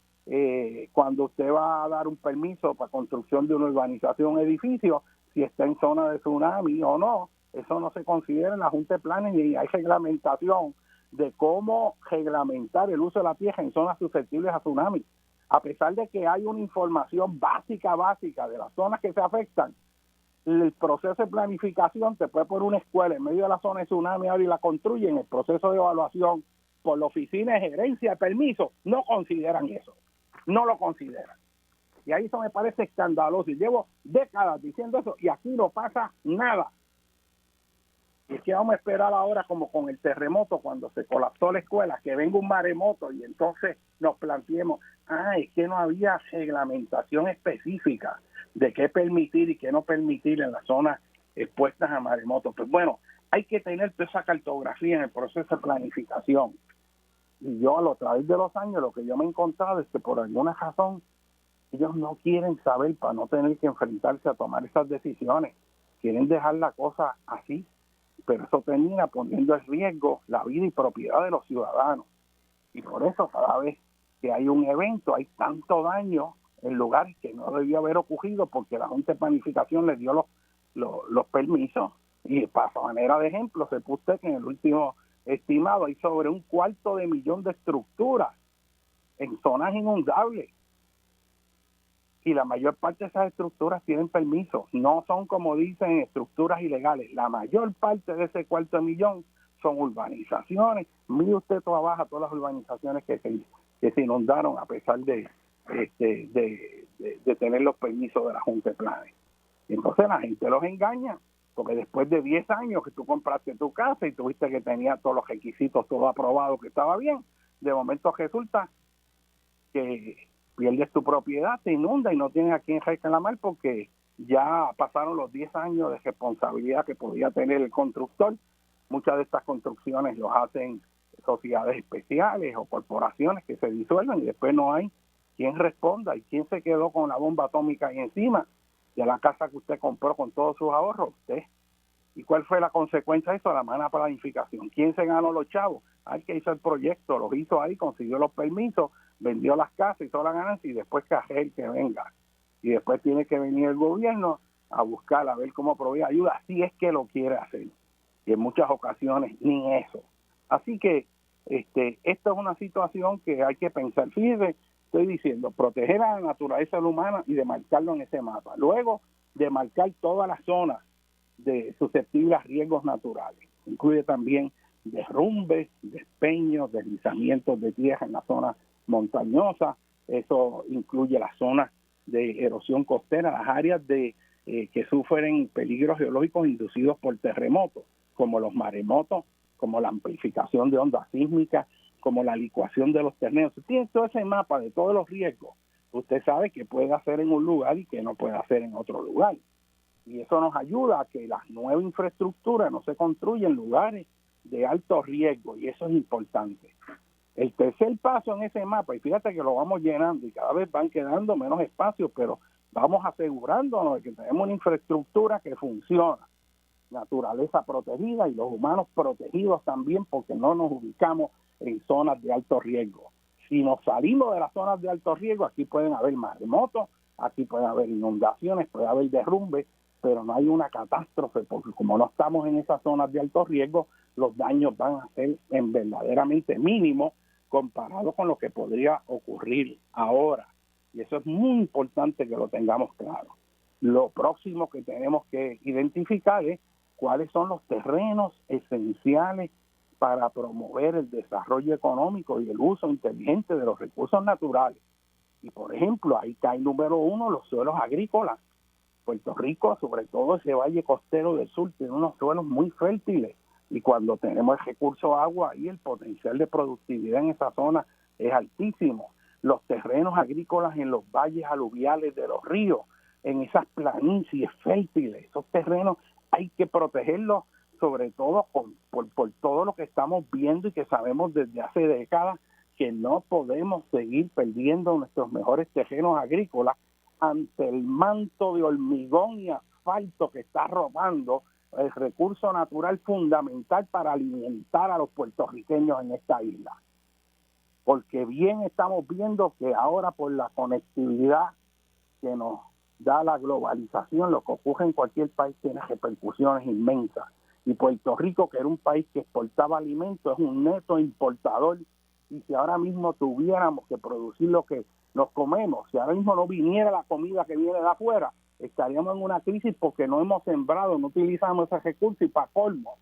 cuando usted va a dar un permiso para construcción de una urbanización, un edificio, si está en zona de tsunami o no, eso no se considera en la Junta de Planes, ni hay reglamentación de cómo reglamentar el uso de la tierra en zonas susceptibles a tsunami. A pesar de que hay una información básica de las zonas que se afectan, el proceso de planificación te puede poner una escuela en medio de la zona de tsunami ahora y la construyen. El proceso de evaluación por la oficina de gerencia de permiso no consideran eso, no lo consideran. Y ahí eso me parece escandaloso, y llevo décadas diciendo eso y aquí no pasa nada. Y es que vamos a esperar ahora, como con el terremoto, cuando se colapsó la escuela, que venga un maremoto y entonces nos planteemos, es que no había reglamentación específica de qué permitir y qué no permitir en las zonas expuestas a maremotos. Pues bueno, hay que tener toda esa cartografía en el proceso de planificación. Y yo a través de los años lo que yo me he encontrado es que por alguna razón ellos no quieren saber para no tener que enfrentarse a tomar esas decisiones. Quieren dejar la cosa así, pero eso termina poniendo en riesgo la vida y propiedad de los ciudadanos. Y por eso cada vez que hay un evento hay tanto daño en lugares que no debió haber ocurrido porque la Junta de Planificación le dio los permisos. Y para manera de ejemplo, se puso que en el último estimado hay sobre 250,000 de estructuras en zonas inundables. Y la mayor parte de esas estructuras tienen permiso. No son, como dicen, estructuras ilegales. La mayor parte de ese 250,000 son urbanizaciones. Mire usted toda baja todas las urbanizaciones que se inundaron a pesar de tener los permisos de la Junta de Planes. Entonces la gente los engaña, porque después de 10 años que tú compraste tu casa y tuviste que tenía todos los requisitos, todo aprobado, que estaba bien, de momento resulta que pierdes tu propiedad, te inunda y no tienes a quién reclamar porque ya pasaron los 10 años de responsabilidad que podía tener el constructor. Muchas de estas construcciones los hacen sociedades especiales o corporaciones que se disuelven y después no hay quien responda. ¿Y quién se quedó con la bomba atómica ahí encima de la casa que usted compró con todos sus ahorros? Usted. ¿Y cuál fue la consecuencia de eso? La mala planificación. ¿Quién se ganó los chavos? Al que hizo el proyecto, los hizo ahí, consiguió los permisos, vendió las casas y toda la ganancia y después que aquel que venga. Y después tiene que venir el gobierno a buscar, a ver cómo provee ayuda, si es que lo quiere hacer. Y en muchas ocasiones ni eso. Así que esto es una situación que hay que pensar. Fíjese, estoy diciendo, proteger a la naturaleza humana y demarcarlo en ese mapa. Luego, demarcar todas las zonas de susceptibles a riesgos naturales. Incluye también derrumbes, despeños, deslizamientos de tierra en la zona montañosa. Eso incluye las zonas de erosión costera, las áreas que sufren peligros geológicos inducidos por terremotos, como los maremotos, como la amplificación de ondas sísmicas, como la licuación de los terrenos. Usted tiene todo ese mapa de todos los riesgos. Usted sabe qué puede hacer en un lugar y qué no puede hacer en otro lugar. Y eso nos ayuda a que la nueva infraestructura no se construya en lugares de alto riesgo, y eso es importante. El tercer paso en ese mapa, y fíjate que lo vamos llenando y cada vez van quedando menos espacios, pero vamos asegurándonos de que tenemos una infraestructura que funciona, naturaleza protegida y los humanos protegidos también, porque no nos ubicamos en zonas de alto riesgo. Si nos salimos de las zonas de alto riesgo, aquí pueden haber maremotos, aquí pueden haber inundaciones, puede haber derrumbes, pero no hay una catástrofe, porque como no estamos en esas zonas de alto riesgo, los daños van a ser verdaderamente mínimos comparado con lo que podría ocurrir ahora. Y eso es muy importante que lo tengamos claro. Lo próximo que tenemos que identificar es cuáles son los terrenos esenciales para promover el desarrollo económico y el uso inteligente de los recursos naturales. Y por ejemplo, ahí cae número 1 los suelos agrícolas. Puerto Rico, sobre todo ese valle costero del sur, tiene unos suelos muy fértiles y cuando tenemos el recurso agua y el potencial de productividad en esa zona es altísimo. Los terrenos agrícolas en los valles aluviales de los ríos, en esas planicies fértiles, esos terrenos hay que protegerlos, sobre todo por todo lo que estamos viendo y que sabemos desde hace décadas, que no podemos seguir perdiendo nuestros mejores terrenos agrícolas ante el manto de hormigón y asfalto que está robando el recurso natural fundamental para alimentar a los puertorriqueños en esta isla. Porque bien estamos viendo que ahora por la conectividad que nos da la globalización, lo que ocurre en cualquier país tiene repercusiones inmensas. Y Puerto Rico, que era un país que exportaba alimentos, es un neto importador. Y si ahora mismo tuviéramos que producir lo que nos comemos, si ahora mismo no viniera la comida que viene de afuera, estaríamos en una crisis porque no hemos sembrado, no utilizamos ese recurso y para colmo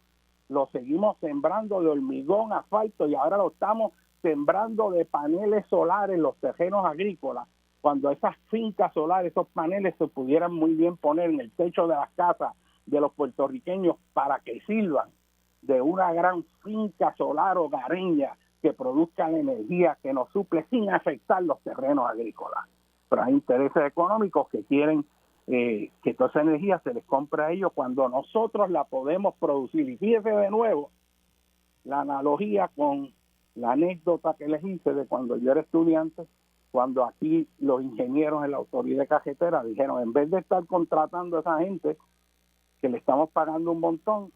lo seguimos sembrando de hormigón, asfalto y ahora lo estamos sembrando de paneles solares en los terrenos agrícolas, cuando esas fincas solares, esos paneles se pudieran muy bien poner en el techo de las casas de los puertorriqueños para que sirvan de una gran finca solar hogareña que produzca la energía que nos suple sin afectar los terrenos agrícolas. Pero hay intereses económicos que quieren que toda esa energía se les compre a ellos cuando nosotros la podemos producir. Y fíjese de nuevo la analogía con la anécdota que les hice de cuando yo era estudiante, cuando aquí los ingenieros en la autoridad cajetera dijeron, en vez de estar contratando a esa gente que le estamos pagando un montón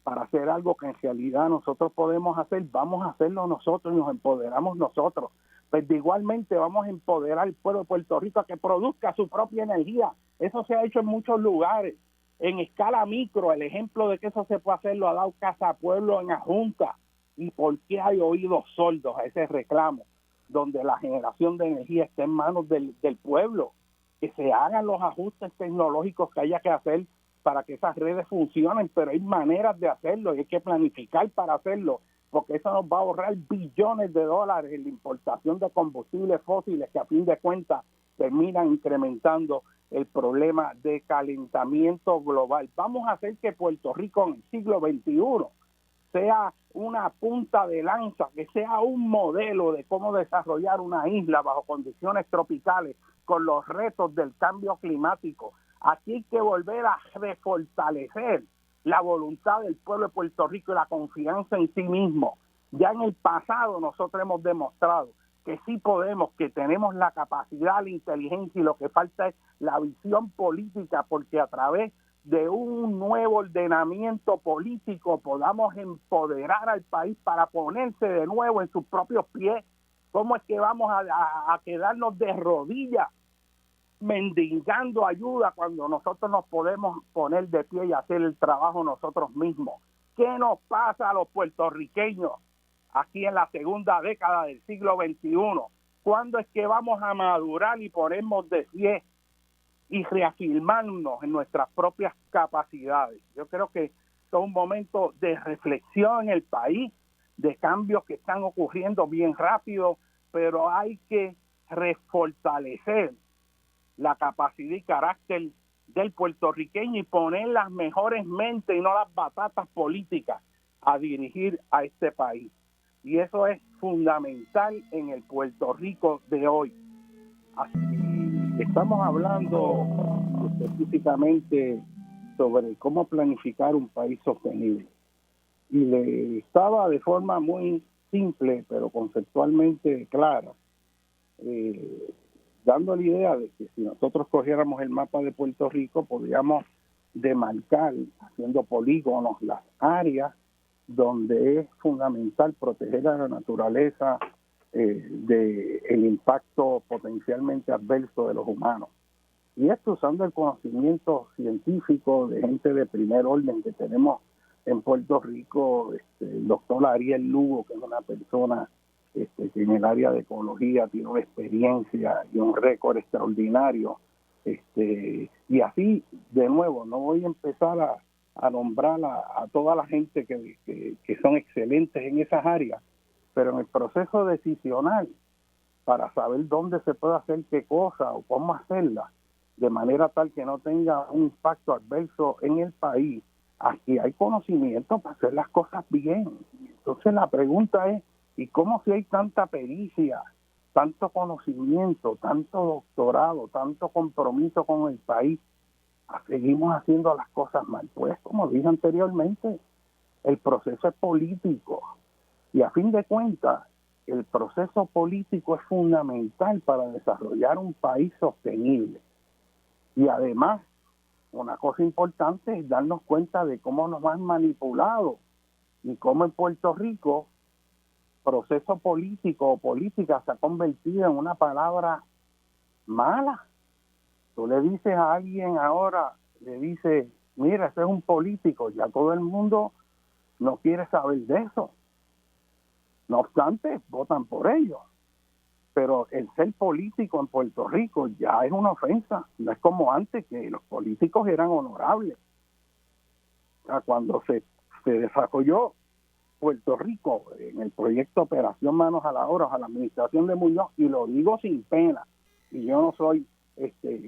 para hacer algo que en realidad nosotros podemos hacer, vamos a hacerlo nosotros y nos empoderamos nosotros. Pues de igualmente vamos a empoderar al pueblo de Puerto Rico a que produzca su propia energía. Eso se ha hecho en muchos lugares, en escala micro. El ejemplo de que eso se puede hacer lo ha dado Casa Pueblo en Adjunta. ¿Y por qué hay oídos sordos a ese reclamo? Donde la generación de energía está en manos del pueblo, que se hagan los ajustes tecnológicos que haya que hacer para que esas redes funcionen, pero hay maneras de hacerlo y hay que planificar para hacerlo, porque eso nos va a ahorrar billones de dólares en la importación de combustibles fósiles que a fin de cuentas terminan incrementando el problema de calentamiento global. Vamos a hacer que Puerto Rico en el siglo XXI sea una punta de lanza, que sea un modelo de cómo desarrollar una isla bajo condiciones tropicales con los retos del cambio climático. Aquí hay que volver a refortalecer la voluntad del pueblo de Puerto Rico y la confianza en sí mismo. Ya en el pasado nosotros hemos demostrado que sí podemos, que tenemos la capacidad, la inteligencia, y lo que falta es la visión política, porque a través de un nuevo ordenamiento político podamos empoderar al país para ponerse de nuevo en sus propios pies. ¿Cómo es que vamos a quedarnos de rodillas mendigando ayuda cuando nosotros nos podemos poner de pie y hacer el trabajo nosotros mismos? ¿Qué nos pasa a los puertorriqueños aquí en la segunda década del siglo XXI? ¿Cuándo es que vamos a madurar y ponernos de pie y reafirmarnos en nuestras propias capacidades? Yo creo que es un momento de reflexión en el país, de cambios que están ocurriendo bien rápido, pero hay que refortalecer la capacidad y carácter del puertorriqueño y poner las mejores mentes y no las batatas políticas a dirigir a este país. Y eso es fundamental en el Puerto Rico de hoy. Así estamos hablando específicamente sobre cómo planificar un país sostenible. Y le estaba de forma muy simple, pero conceptualmente clara, dando la idea de que si nosotros cogiéramos el mapa de Puerto Rico, podríamos demarcar, haciendo polígonos, las áreas donde es fundamental proteger a la naturaleza del impacto potencialmente adverso de los humanos. Y esto usando el conocimiento científico de gente de primer orden que tenemos en Puerto Rico, el doctor Ariel Lugo, que es una persona que en el área de ecología tiene una experiencia y un récord extraordinario. Y así, de nuevo, no voy a empezar a nombrar a toda la gente que son excelentes en esas áreas, pero en el proceso decisional, para saber dónde se puede hacer qué cosa o cómo hacerla, de manera tal que no tenga un impacto adverso en el país, aquí hay conocimiento para hacer las cosas bien. Entonces la pregunta es, ¿y cómo si hay tanta pericia, tanto conocimiento, tanto doctorado, tanto compromiso con el país, seguimos haciendo las cosas mal? Pues como dije anteriormente, el proceso es político y a fin de cuentas el proceso político es fundamental para desarrollar un país sostenible. Y además, una cosa importante es darnos cuenta de cómo nos han manipulado y cómo en Puerto Rico proceso político o política se ha convertido en una palabra mala. Tú le dices a alguien ahora, le dices, mira, ese es un político, ya todo el mundo no quiere saber de eso. No obstante, votan por ellos. Pero el ser político en Puerto Rico ya es una ofensa. No es como antes, que los políticos eran honorables. O sea, cuando se desarrolló Puerto Rico en el proyecto Operación Manos a la Obra, a la administración de Muñoz, y lo digo sin pena, y yo no soy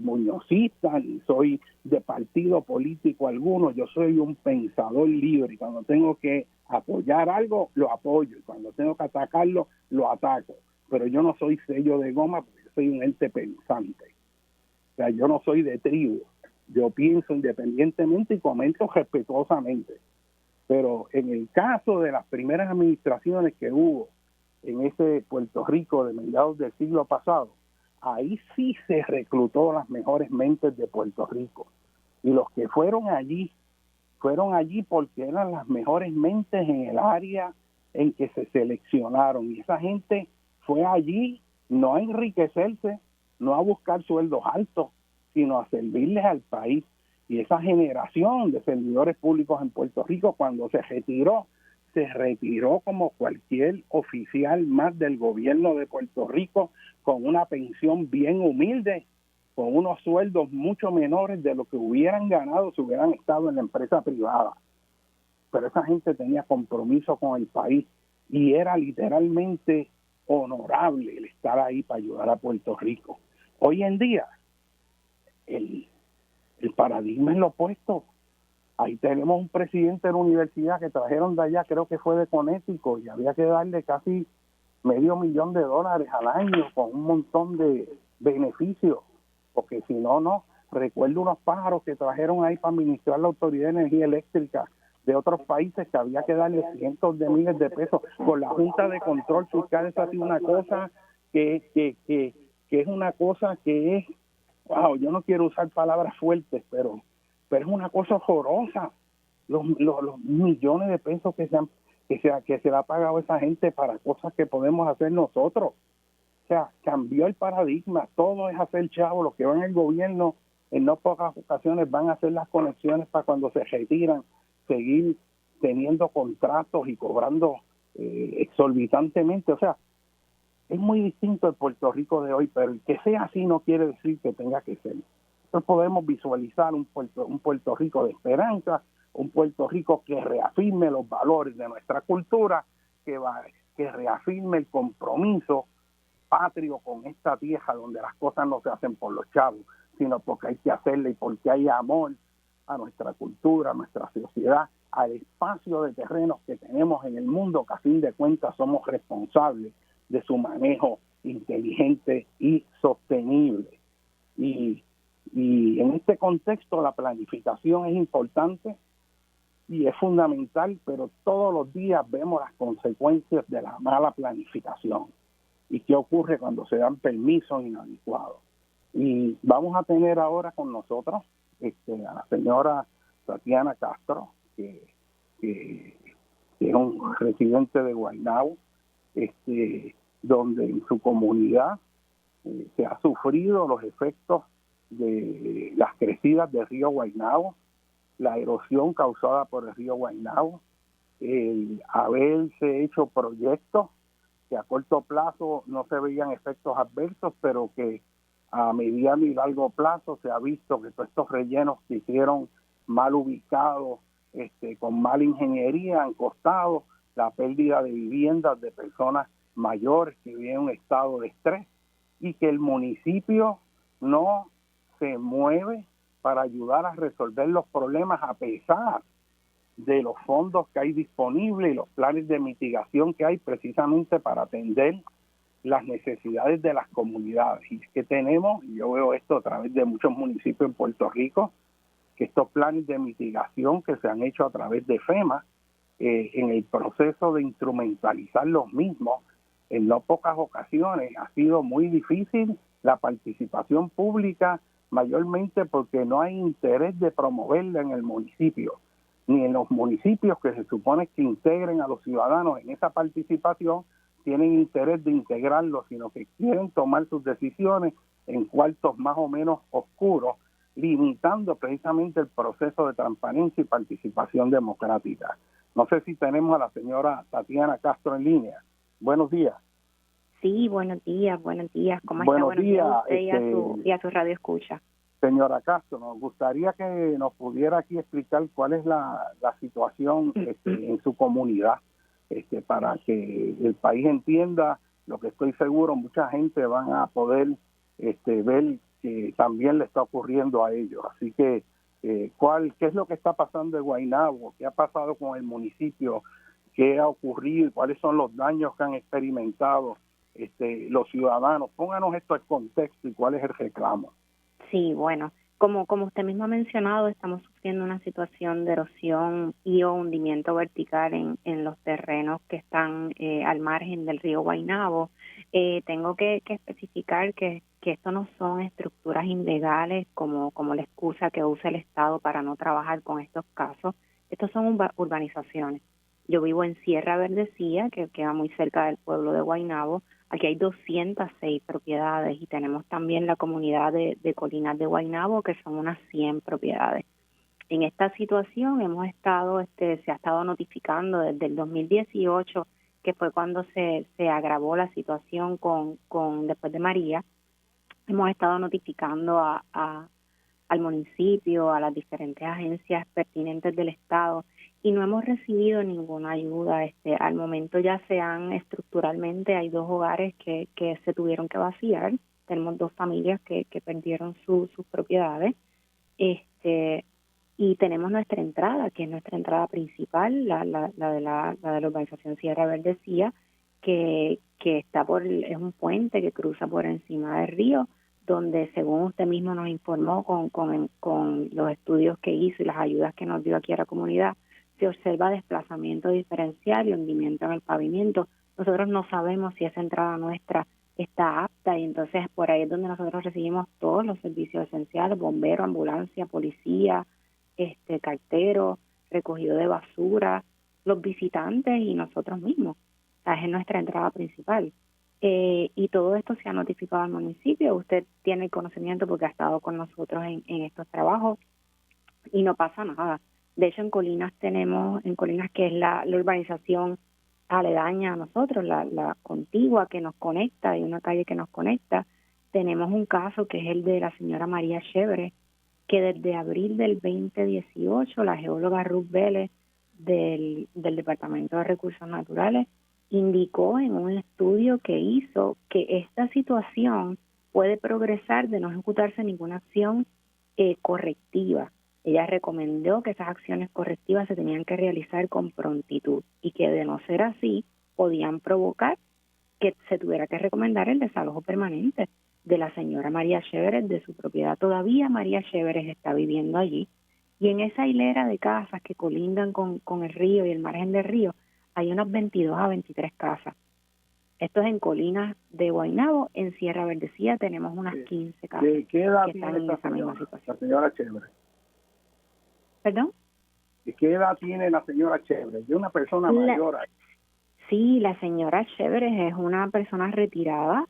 muñozista, ni soy de partido político alguno. Yo soy un pensador libre y cuando tengo que apoyar algo, lo apoyo, y cuando tengo que atacarlo, lo ataco. Pero yo no soy sello de goma, porque yo soy un ente pensante. O sea, yo no soy de tribu. Yo pienso independientemente y comento respetuosamente. Pero en el caso de las primeras administraciones que hubo en ese Puerto Rico de mediados del siglo pasado, ahí sí se reclutó las mejores mentes de Puerto Rico. Y los que fueron allí porque eran las mejores mentes en el área en que se seleccionaron. Y esa gente fue allí no a enriquecerse, no a buscar sueldos altos, sino a servirles al país. Y esa generación de servidores públicos en Puerto Rico, cuando se retiró como cualquier oficial más del gobierno de Puerto Rico, con una pensión bien humilde, con unos sueldos mucho menores de lo que hubieran ganado si hubieran estado en la empresa privada. Pero esa gente tenía compromiso con el país y era literalmente honorable el estar ahí para ayudar a Puerto Rico. Hoy en día, el paradigma es lo opuesto. Ahí tenemos un presidente de la universidad que trajeron de allá, creo que fue de Connecticut, y había que darle casi $500,000 al año con un montón de beneficios, porque si no. Recuerdo unos pájaros que trajeron ahí para administrar la Autoridad de Energía Eléctrica de otros países, que había que darle cientos de miles de pesos. Con la Junta de Control Fiscal, esa ha sido una cosa que es una cosa que es, wow, yo no quiero usar palabras fuertes, pero es una cosa horrorosa, los millones de pesos que se le ha pagado a esa gente para cosas que podemos hacer nosotros. O sea, cambió el paradigma, todo es hacer chavo. Los que van en el gobierno en no pocas ocasiones van a hacer las conexiones para cuando se retiran, seguir teniendo contratos y cobrando exorbitantemente. O sea, es muy distinto el Puerto Rico de hoy, pero el que sea así no quiere decir que tenga que ser. Nosotros podemos visualizar un Puerto Rico de esperanza, un Puerto Rico que reafirme los valores de nuestra cultura, que reafirme el compromiso patrio con esta tierra, donde las cosas no se hacen por los chavos, sino porque hay que hacerle y porque hay amor a nuestra cultura, a nuestra sociedad, al espacio de terrenos que tenemos en el mundo, que a fin de cuentas somos responsables de su manejo inteligente y sostenible. Y en este contexto la planificación es importante y es fundamental, pero todos los días vemos las consecuencias de la mala planificación y qué ocurre cuando se dan permisos inadecuados. Y vamos a tener ahora con nosotros a la señora Tatiana Castro, que es un residente de Guaynabo, donde en su comunidad se ha sufrido los efectos de las crecidas del río Guaynabo, la erosión causada por el río Guaynabo, el haberse hecho proyectos que a corto plazo no se veían efectos adversos, pero que a mediano y largo plazo se ha visto que todos estos rellenos se hicieron mal ubicados, con mala ingeniería, han costado la pérdida de viviendas de personas mayores que viven en un estado de estrés, y que el municipio no se mueve para ayudar a resolver los problemas a pesar de los fondos que hay disponibles y los planes de mitigación que hay precisamente para atender las necesidades de las comunidades. Y es que tenemos, y yo veo esto a través de muchos municipios en Puerto Rico, que estos planes de mitigación que se han hecho a través de FEMA, en el proceso de instrumentalizar los mismos, en no pocas ocasiones ha sido muy difícil la participación pública, mayormente porque no hay interés de promoverla en el municipio, ni en los municipios que se supone que integren a los ciudadanos en esa participación, tienen interés de integrarlo, sino que quieren tomar sus decisiones en cuartos más o menos oscuros, limitando precisamente el proceso de transparencia y participación democrática. No sé si tenemos a la señora Tatiana Castro en línea. Buenos días. Sí, buenos días. ¿Cómo está? Buenos días a usted y a su radio escucha. Señora Castro, nos gustaría que nos pudiera aquí explicar cuál es la situación en su comunidad, para que el país entienda. Lo que estoy seguro, mucha gente van a poder ver que también le está ocurriendo a ellos. Así que, ¿qué es lo que está pasando en Guaynabo? ¿Qué ha pasado con el municipio? ¿Qué ha ocurrido? ¿Cuáles son los daños que han experimentado los ciudadanos? Pónganos esto en contexto y cuál es el reclamo. Sí, bueno, como usted mismo ha mencionado, estamos sufriendo una situación de erosión y o hundimiento vertical en los terrenos que están al margen del río Guaynabo. Tengo que especificar que esto no son estructuras ilegales como la excusa que usa el Estado para no trabajar con estos casos. Estos son urbanizaciones. Yo vivo en Sierra Verdecía, que queda muy cerca del pueblo de Guaynabo. Aquí hay 206 propiedades y tenemos también la comunidad de Colinas de Guaynabo, que son unas 100 propiedades. En esta situación hemos estado, se ha estado notificando desde el 2018, que fue cuando se agravó la situación con después de María. Hemos estado notificando al municipio, a las diferentes agencias pertinentes del Estado, y no hemos recibido ninguna ayuda. Al momento ya estructuralmente hay 2 hogares que se tuvieron que vaciar. Tenemos 2 familias que perdieron sus propiedades. Y tenemos nuestra entrada, que es nuestra entrada principal, la de la urbanización Sierra Verdecía, que está es un puente que cruza por encima del río, donde, según usted mismo nos informó con los estudios que hizo y las ayudas que nos dio aquí a la comunidad, se observa desplazamiento diferencial y hundimiento en el pavimento. Nosotros no sabemos si esa entrada nuestra está apta, y entonces por ahí es donde nosotros recibimos todos los servicios esenciales: bombero, ambulancia, policía, cartero, recogido de basura, los visitantes y nosotros mismos. O sea, es nuestra entrada principal. Y todo esto se ha notificado al municipio. Usted tiene el conocimiento porque ha estado con nosotros en estos trabajos y no pasa nada. De hecho, en Colinas, que es la urbanización aledaña a nosotros, la contigua que nos conecta, hay una calle que nos conecta, tenemos un caso que es el de la señora María Chévere, que desde abril del 2018 la geóloga Ruth Vélez del Departamento de Recursos Naturales indicó en un estudio que hizo que esta situación puede progresar de no ejecutarse ninguna acción correctiva. Ella recomendó que esas acciones correctivas se tenían que realizar con prontitud y que, de no ser así, podían provocar que se tuviera que recomendar el desalojo permanente de la señora María Chévere de su propiedad. Todavía María Chévere está viviendo allí, y en esa hilera de casas que colindan con el río y el margen del río hay unas 22 a 23 casas. Esto es en Colinas de Guaynabo. En Sierra Verdecía tenemos unas 15 casas. ¿Qué edad que tiene están en esta esa misma señora, situación. la señora Chévere? ¿Perdón? ¿Qué edad tiene la señora Chévere? Es una persona mayor. Sí, la señora Chévere es una persona retirada,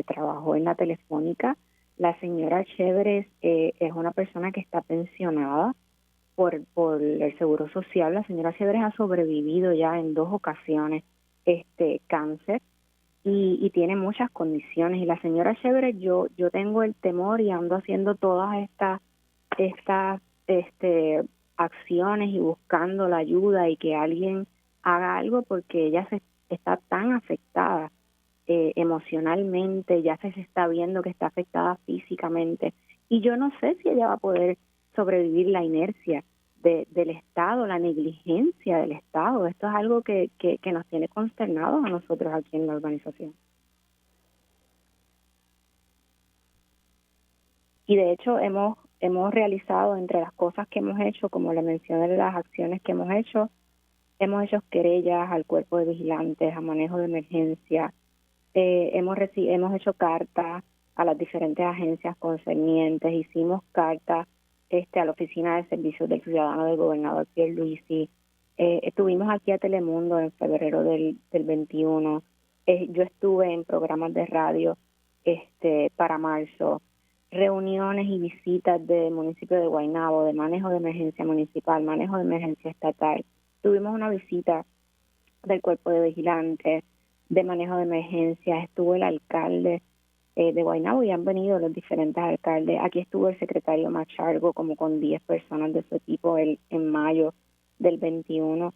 trabajó en la Telefónica. La señora Chévere es una persona que está pensionada por el Seguro Social. La señora Chévere ha sobrevivido ya en 2 ocasiones cáncer y tiene muchas condiciones. Y la señora Chévere, yo tengo el temor y ando haciendo todas estas acciones y buscando la ayuda y que alguien haga algo, porque ella está tan afectada emocionalmente, ya se está viendo que está afectada físicamente, y yo no sé si ella va a poder sobrevivir la inercia del Estado, la negligencia del Estado. Esto es algo que nos tiene consternados a nosotros aquí en la urbanización. Y de hecho hemos realizado, entre las cosas que hemos hecho, como le mencioné, las acciones que hemos hecho querellas al cuerpo de vigilantes, a manejo de emergencia, hemos hecho cartas a las diferentes agencias concernientes, hicimos cartas a la Oficina de Servicios del Ciudadano del gobernador Pierluisi, estuvimos aquí a Telemundo en febrero del 21, yo estuve en programas de radio para marzo, reuniones y visitas del municipio de Guaynabo, de manejo de emergencia municipal, manejo de emergencia estatal. Tuvimos una visita del cuerpo de vigilantes, de manejo de emergencia, estuvo el alcalde de Guaynabo y han venido los diferentes alcaldes. Aquí estuvo el secretario Machargo como con 10 personas de su equipo en mayo del 21.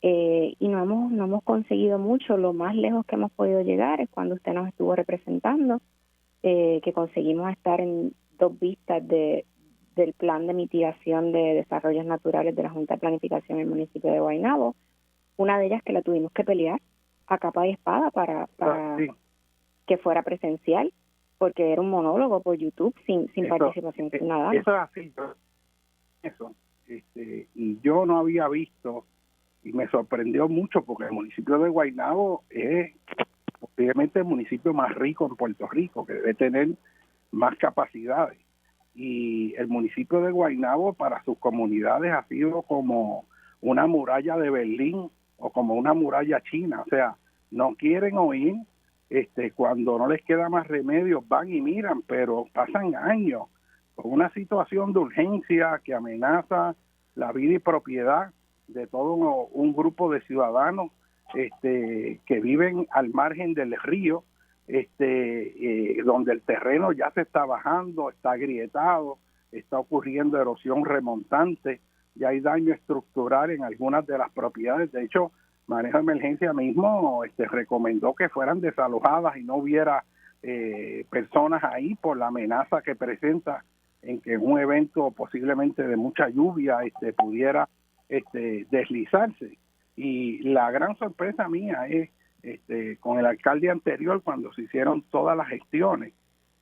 Y no hemos conseguido mucho. Lo más lejos que hemos podido llegar es cuando usted nos estuvo representando que conseguimos estar en 2 vistas del plan de mitigación de desarrollos naturales de la Junta de Planificación del municipio de Guaynabo. Una de ellas que la tuvimos que pelear a capa y espada para Sí. que fuera presencial, porque era un monólogo por YouTube sin participación ciudadana. Eso es así. Y yo no había visto, y me sorprendió mucho, porque el municipio de Guaynabo es posiblemente el municipio más rico en Puerto Rico, que debe tener más capacidades. Y el municipio de Guaynabo para sus comunidades ha sido como una muralla de Berlín o como una muralla china. O sea, no quieren oír, cuando no les queda más remedio van y miran, pero pasan años con una situación de urgencia que amenaza la vida y propiedad de todo un grupo de ciudadanos que viven al margen del río, donde el terreno ya se está bajando, está agrietado, está ocurriendo erosión remontante, ya hay daño estructural en algunas de las propiedades. De hecho, Manejo de Emergencia mismo recomendó que fueran desalojadas y no hubiera personas ahí por la amenaza que presenta en que un evento posiblemente de mucha lluvia pudiera deslizarse. Y la gran sorpresa mía es con el alcalde anterior, cuando se hicieron todas las gestiones,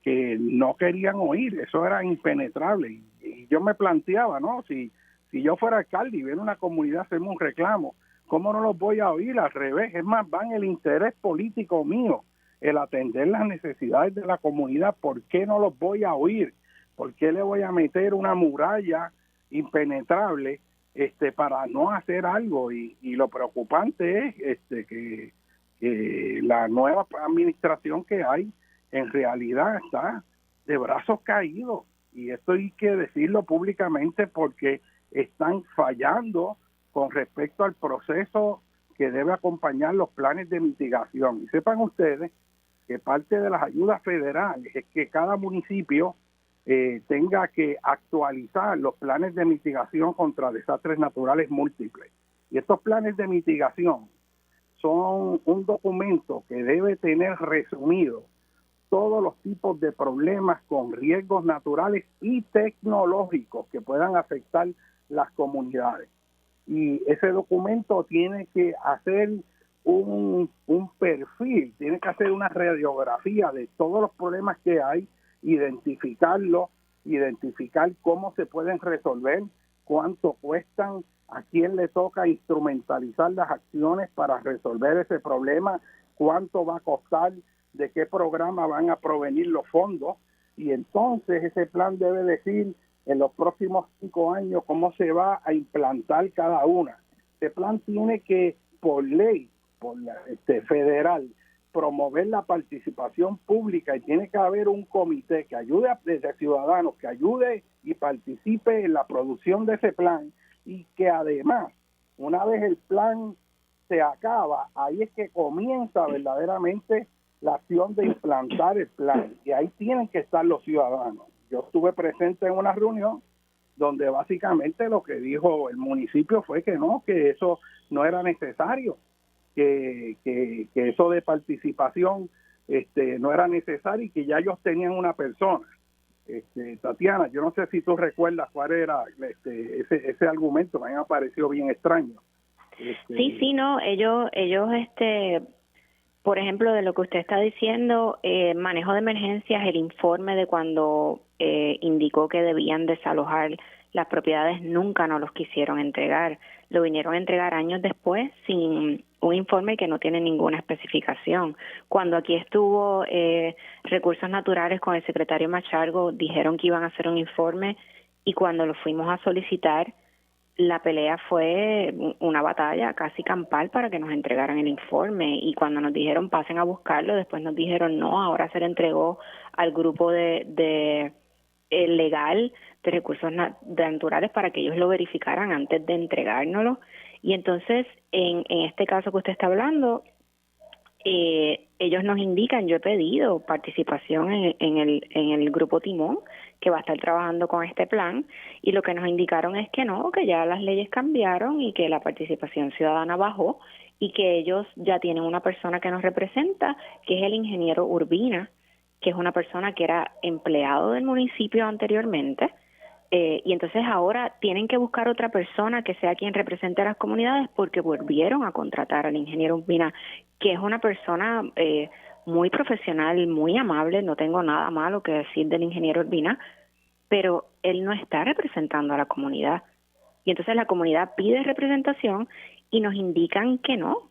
que no querían oír, eso era impenetrable. Y yo me planteaba, ¿no? Si yo fuera alcalde y viene una comunidad a hacerme un reclamo, ¿cómo no los voy a oír? Al revés, es más, va en el interés político mío el atender las necesidades de la comunidad. ¿Por qué no los voy a oír? ¿Por qué le voy a meter una muralla impenetrable para no hacer algo? Y lo preocupante es que la nueva administración que hay en realidad está de brazos caídos, y esto hay que decirlo públicamente porque están fallando con respecto al proceso que debe acompañar los planes de mitigación. Y sepan ustedes que parte de las ayudas federales es que cada municipio tenga que actualizar los planes de mitigación contra desastres naturales múltiples. Y estos planes de mitigación son un documento que debe tener resumido todos los tipos de problemas con riesgos naturales y tecnológicos que puedan afectar las comunidades. Y ese documento tiene que hacer un perfil, tiene que hacer una radiografía de todos los problemas que hay, identificarlos, identificar cómo se pueden resolver, cuánto cuestan, a quién le toca instrumentalizar las acciones para resolver ese problema, cuánto va a costar, de qué programa van a provenir los fondos, y entonces ese plan debe decir en los próximos 5 años cómo se va a implantar cada una. Ese plan tiene que, por ley, por la federal, promover la participación pública, y tiene que haber un comité que ayude desde ciudadanos, que ayude y participe en la producción de ese plan, y que además, una vez el plan se acaba, ahí es que comienza verdaderamente la acción de implantar el plan, y ahí tienen que estar los ciudadanos. Yo estuve presente en una reunión donde básicamente lo que dijo el municipio fue que eso no era necesario, que eso de participación no era necesario, y que ya ellos tenían una persona. Tatiana, yo no sé si tú recuerdas cuál era ese argumento, me ha parecido bien extraño. Sí, no, ellos por ejemplo, de lo que usted está diciendo, manejo de emergencias, el informe de cuando indicó que debían desalojar las propiedades, nunca nos los quisieron entregar. Lo vinieron a entregar años después sin un informe que no tiene ninguna especificación. Cuando aquí estuvo Recursos Naturales con el secretario Machargo, dijeron que iban a hacer un informe, y cuando lo fuimos a solicitar, la pelea fue una batalla casi campal para que nos entregaran el informe, y cuando nos dijeron pasen a buscarlo, después nos dijeron no, ahora se le entregó al grupo de legal de recursos naturales para que ellos lo verificaran antes de entregárnoslo. Y entonces en este caso que usted está hablando, ellos nos indican, yo he pedido participación en el grupo Timón, que va a estar trabajando con este plan, y lo que nos indicaron es que no, que ya las leyes cambiaron y que la participación ciudadana bajó, y que ellos ya tienen una persona que nos representa, que es el ingeniero Urbina, que es una persona que era empleado del municipio anteriormente, y entonces ahora tienen que buscar otra persona que sea quien represente a las comunidades porque volvieron a contratar al ingeniero Urbina, que es una persona muy profesional, muy amable, no tengo nada malo que decir del ingeniero Urbina, pero él no está representando a la comunidad. Y entonces la comunidad pide representación y nos indican que no,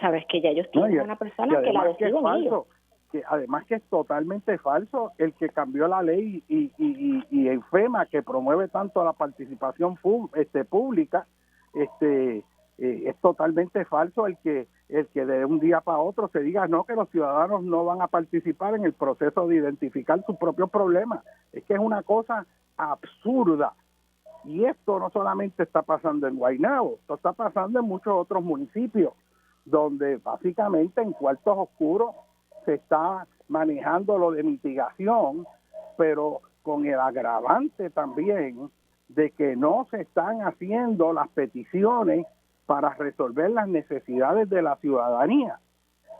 sabes, que ya ellos tienen una persona que la deciden ellos. Que además que es totalmente falso el que cambió la ley y el FEMA, que promueve tanto la participación pública, es totalmente falso el que de un día para otro se diga no, que los ciudadanos no van a participar en el proceso de identificar sus propios problemas. Es que es una cosa absurda. Y esto no solamente está pasando en Guaynabo, esto está pasando en muchos otros municipios, donde básicamente en cuartos oscuros se está manejando lo de mitigación, pero con el agravante también de que no se están haciendo las peticiones para resolver las necesidades de la ciudadanía.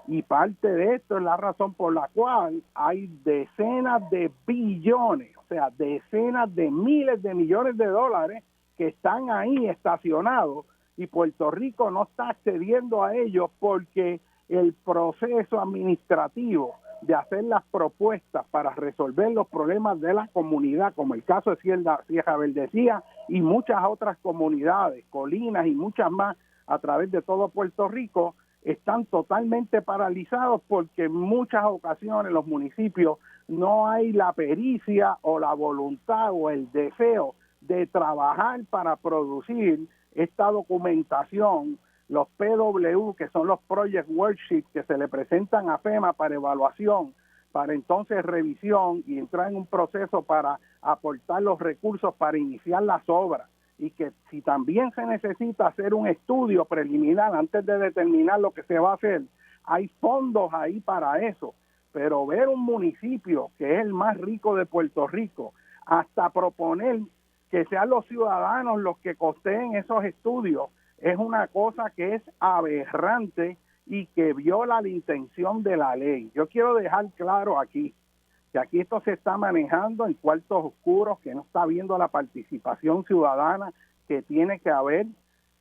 Y parte de esto es la razón por la cual hay decenas de billones, o sea, decenas de miles de millones de dólares que están ahí estacionados y Puerto Rico no está accediendo a ellos porque el proceso administrativo de hacer las propuestas para resolver los problemas de la comunidad, como el caso de Sierra Verdecía y muchas otras comunidades, Colinas y muchas más a través de todo Puerto Rico, están totalmente paralizados porque en muchas ocasiones los municipios no hay la pericia o la voluntad o el deseo de trabajar para producir esta documentación, los PW, que son los Project Worksheets que se le presentan a FEMA para evaluación, para entonces revisión y entrar en un proceso para aportar los recursos para iniciar las obras. Y que si también se necesita hacer un estudio preliminar antes de determinar lo que se va a hacer, hay fondos ahí para eso. Pero ver un municipio que es el más rico de Puerto Rico, hasta proponer que sean los ciudadanos los que costeen esos estudios, es una cosa que es aberrante y que viola la intención de la ley. Yo quiero dejar claro aquí que aquí esto se está manejando en cuartos oscuros, que no está habiendo la participación ciudadana que tiene que haber,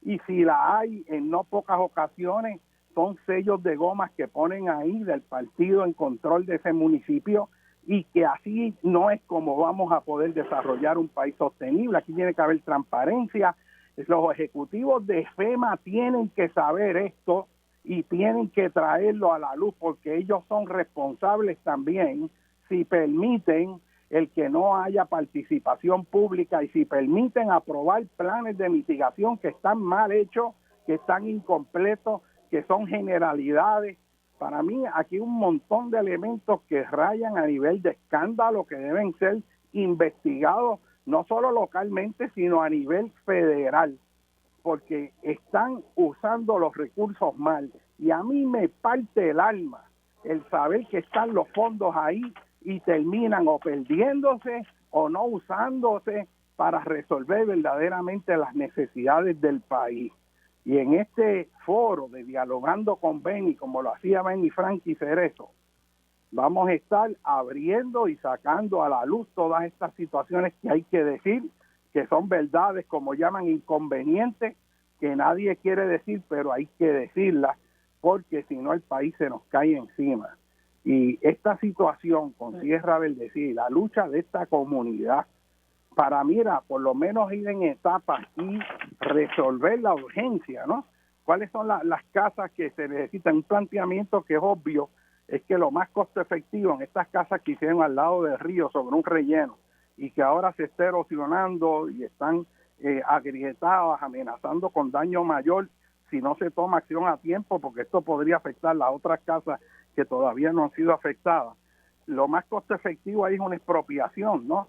y si la hay en no pocas ocasiones, son sellos de gomas que ponen ahí del partido en control de ese municipio, y que así no es como vamos a poder desarrollar un país sostenible. Aquí tiene que haber transparencia. Los ejecutivos de FEMA tienen que saber esto y tienen que traerlo a la luz, porque ellos son responsables también si permiten el que no haya participación pública y si permiten aprobar planes de mitigación que están mal hechos, que están incompletos, que son generalidades. Para mí aquí hay un montón de elementos que rayan a nivel de escándalo que deben ser investigados no solo localmente, sino a nivel federal, porque están usando los recursos mal. Y a mí me parte el alma el saber que están los fondos ahí y terminan o perdiéndose o no usándose para resolver verdaderamente las necesidades del país. Y en este foro de Dialogando con Benny, como lo hacía Benny Frankie Cerezo, vamos a estar abriendo y sacando a la luz todas estas situaciones que hay que decir, que son verdades, como llaman, inconvenientes, que nadie quiere decir, pero hay que decirlas, porque si no el país se nos cae encima. Y esta situación con Sierra Verdecía, la lucha de esta comunidad, para mí era por lo menos ir en etapas y resolver la urgencia, ¿no? ¿Cuáles son las casas que se necesitan? Un planteamiento que es obvio, es que lo más costo efectivo en estas casas que hicieron al lado del río sobre un relleno y que ahora se está erosionando y están agrietadas, amenazando con daño mayor si no se toma acción a tiempo, porque esto podría afectar las otras casas que todavía no han sido afectadas. Lo más costo efectivo ahí es una expropiación, ¿no?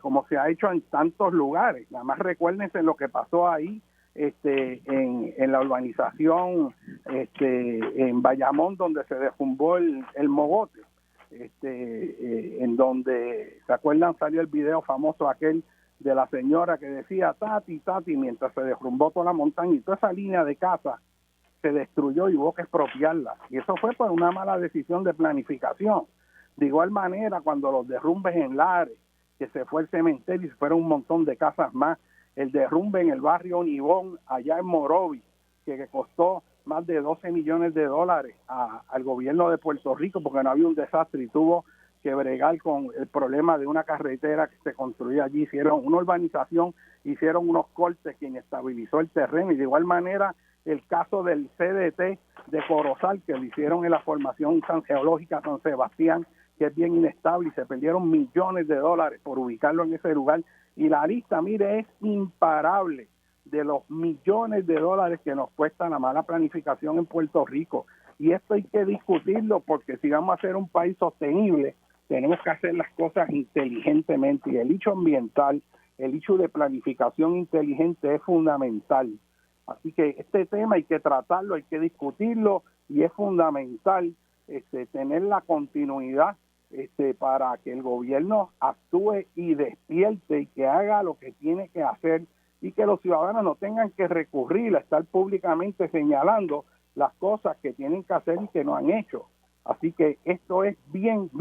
Como se ha hecho en tantos lugares. Nada más recuérdense lo que pasó ahí en la urbanización en Bayamón, donde se derrumbó el mogote, en donde, ¿se acuerdan? Salió el video famoso aquel de la señora que decía Tati, Tati, mientras se derrumbó toda la montaña, y toda esa línea de casa se destruyó y hubo que expropiarla. Y eso fue por una mala decisión de planificación. De igual manera, cuando los derrumbes en Lares, que se fue el cementerio y se fueron un montón de casas más, el derrumbe en el barrio Onibón, allá en Morovis, que costó más de $12 millones al gobierno de Puerto Rico porque no había un desastre y tuvo que bregar con el problema de una carretera que se construía allí. Hicieron una urbanización, hicieron unos cortes que inestabilizó el terreno, y de igual manera el caso del CDT de Corozal, que lo hicieron en la formación geológica San Sebastián, que es bien inestable, y se perdieron millones de dólares por ubicarlo en ese lugar. Y la lista, mire, es imparable de los millones de dólares que nos cuesta la mala planificación en Puerto Rico. Y esto hay que discutirlo, porque si vamos a ser un país sostenible, tenemos que hacer las cosas inteligentemente. Y el hecho ambiental, el hecho de planificación inteligente es fundamental. Así que este tema hay que tratarlo, hay que discutirlo, y es fundamental tener la continuidad para que el gobierno actúe y despierte y que haga lo que tiene que hacer, y que los ciudadanos no tengan que recurrir a estar públicamente señalando las cosas que tienen que hacer y que no han hecho. Así que esto es bien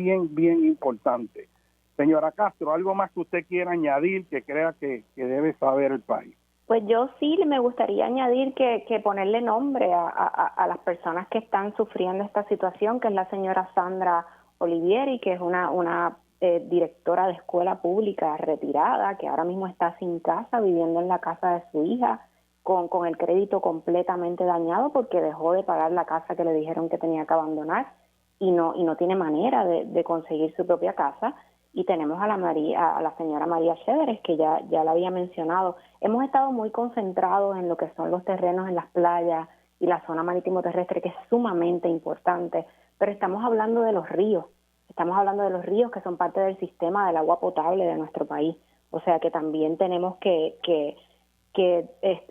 importante. Señora Castro, ¿algo más que usted quiera añadir que crea que debe saber el país? Pues yo sí me gustaría añadir que ponerle nombre a las personas que están sufriendo esta situación, que es la señora Sandra Olivieri, que es una directora de escuela pública retirada, que ahora mismo está sin casa, viviendo en la casa de su hija, con el crédito completamente dañado porque dejó de pagar la casa que le dijeron que tenía que abandonar, y no tiene manera de conseguir su propia casa. Y tenemos a la señora María Chéveres, que ya la había mencionado. Hemos estado muy concentrados en lo que son los terrenos en las playas y la zona marítimo terrestre, que es sumamente importante, pero estamos hablando de los ríos. Estamos hablando de los ríos que son parte del sistema del agua potable de nuestro país. O sea que también tenemos que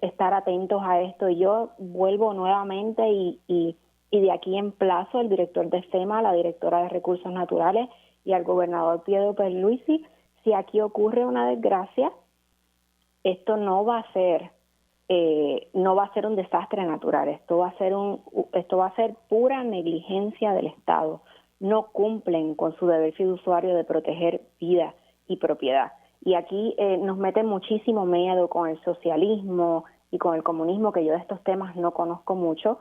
estar atentos a esto. Y yo vuelvo nuevamente y de aquí emplazo al director de FEMA, la directora de Recursos Naturales, y al gobernador Pedro Pierluisi. Si aquí ocurre una desgracia, esto no va a ser un desastre natural. Esto va a ser pura negligencia del Estado. No cumplen con su deber fiduciario de proteger vida y propiedad. Y aquí nos meten muchísimo miedo con el socialismo y con el comunismo, que yo de estos temas no conozco mucho,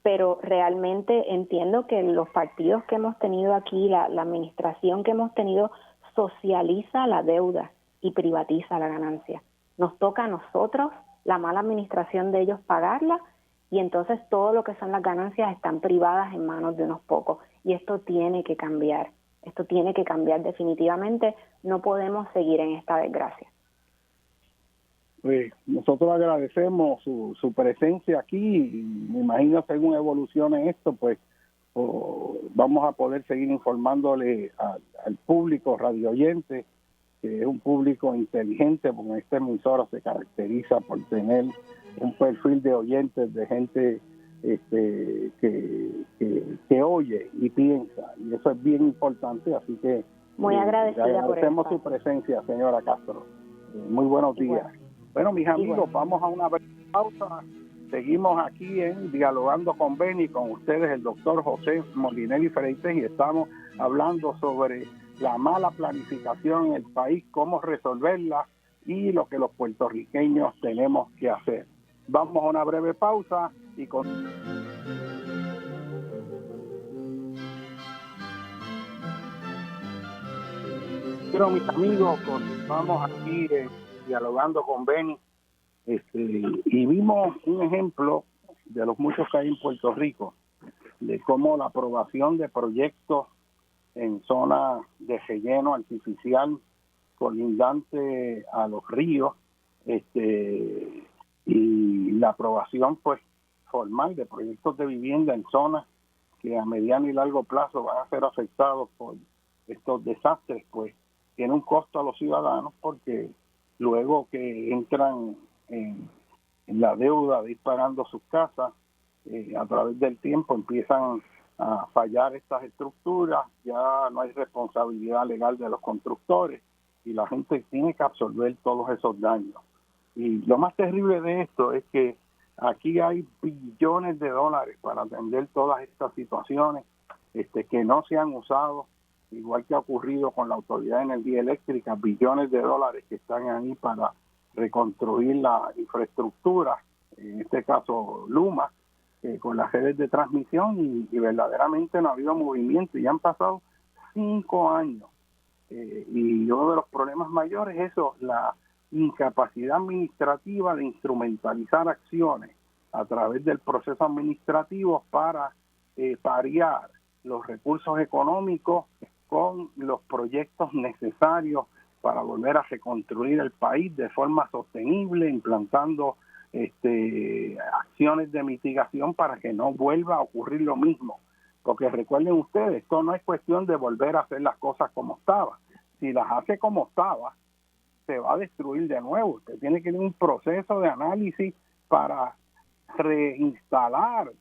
pero realmente entiendo que los partidos que hemos tenido aquí, la administración que hemos tenido, socializa la deuda y privatiza la ganancia. Nos toca a nosotros, la mala administración de ellos, pagarla, y entonces todo lo que son las ganancias están privadas en manos de unos pocos. Y esto tiene que cambiar. Esto tiene que cambiar definitivamente. No podemos seguir en esta desgracia. Pues nosotros agradecemos su presencia aquí, y me imagino que según evolucione esto, pues vamos a poder seguir informándole al público radio oyente, que es un público inteligente, porque esta emisora se caracteriza por tener un perfil de oyentes, de gente que oye y piensa, y eso es bien importante. Así que muy agradecida por eso. Agradecemos su presencia, señora Castro. Muy buenos días. Bueno, mis amigos, vamos a una breve pausa. Seguimos aquí en Dialogando con Beni, con ustedes el doctor José Molinelli Freites, y estamos hablando sobre la mala planificación en el país, cómo resolverla y lo que los puertorriqueños tenemos que hacer. Vamos a una breve pausa y con... Pero mis amigos, continuamos aquí Dialogando con Beni, y vimos un ejemplo de los muchos que hay en Puerto Rico, de cómo la aprobación de proyectos en zonas de relleno artificial colindante a los ríos, y la aprobación pues formal de proyectos de vivienda en zonas que a mediano y largo plazo van a ser afectados por estos desastres, pues tiene un costo a los ciudadanos, porque luego que entran en la deuda de ir pagando sus casas, a través del tiempo empiezan a fallar estas estructuras, ya no hay responsabilidad legal de los constructores y la gente tiene que absorber todos esos daños. Y lo más terrible de esto es que Aquí hay billones de dólares para atender todas estas situaciones que no se han usado, igual que ha ocurrido con la Autoridad de Energía Eléctrica, billones de dólares que están ahí para reconstruir la infraestructura, en este caso Luma, con las redes de transmisión, y verdaderamente no ha habido movimiento, y han pasado 5 años. Y uno de los problemas mayores es eso, la incapacidad administrativa de instrumentalizar acciones a través del proceso administrativo para parear los recursos económicos con los proyectos necesarios para volver a reconstruir el país de forma sostenible, implantando acciones de mitigación para que no vuelva a ocurrir lo mismo. Porque recuerden ustedes, esto no es cuestión de volver a hacer las cosas como estaba. Si las hace como estaba, se va a destruir de nuevo. Usted tiene que ir un proceso de análisis para reinstalar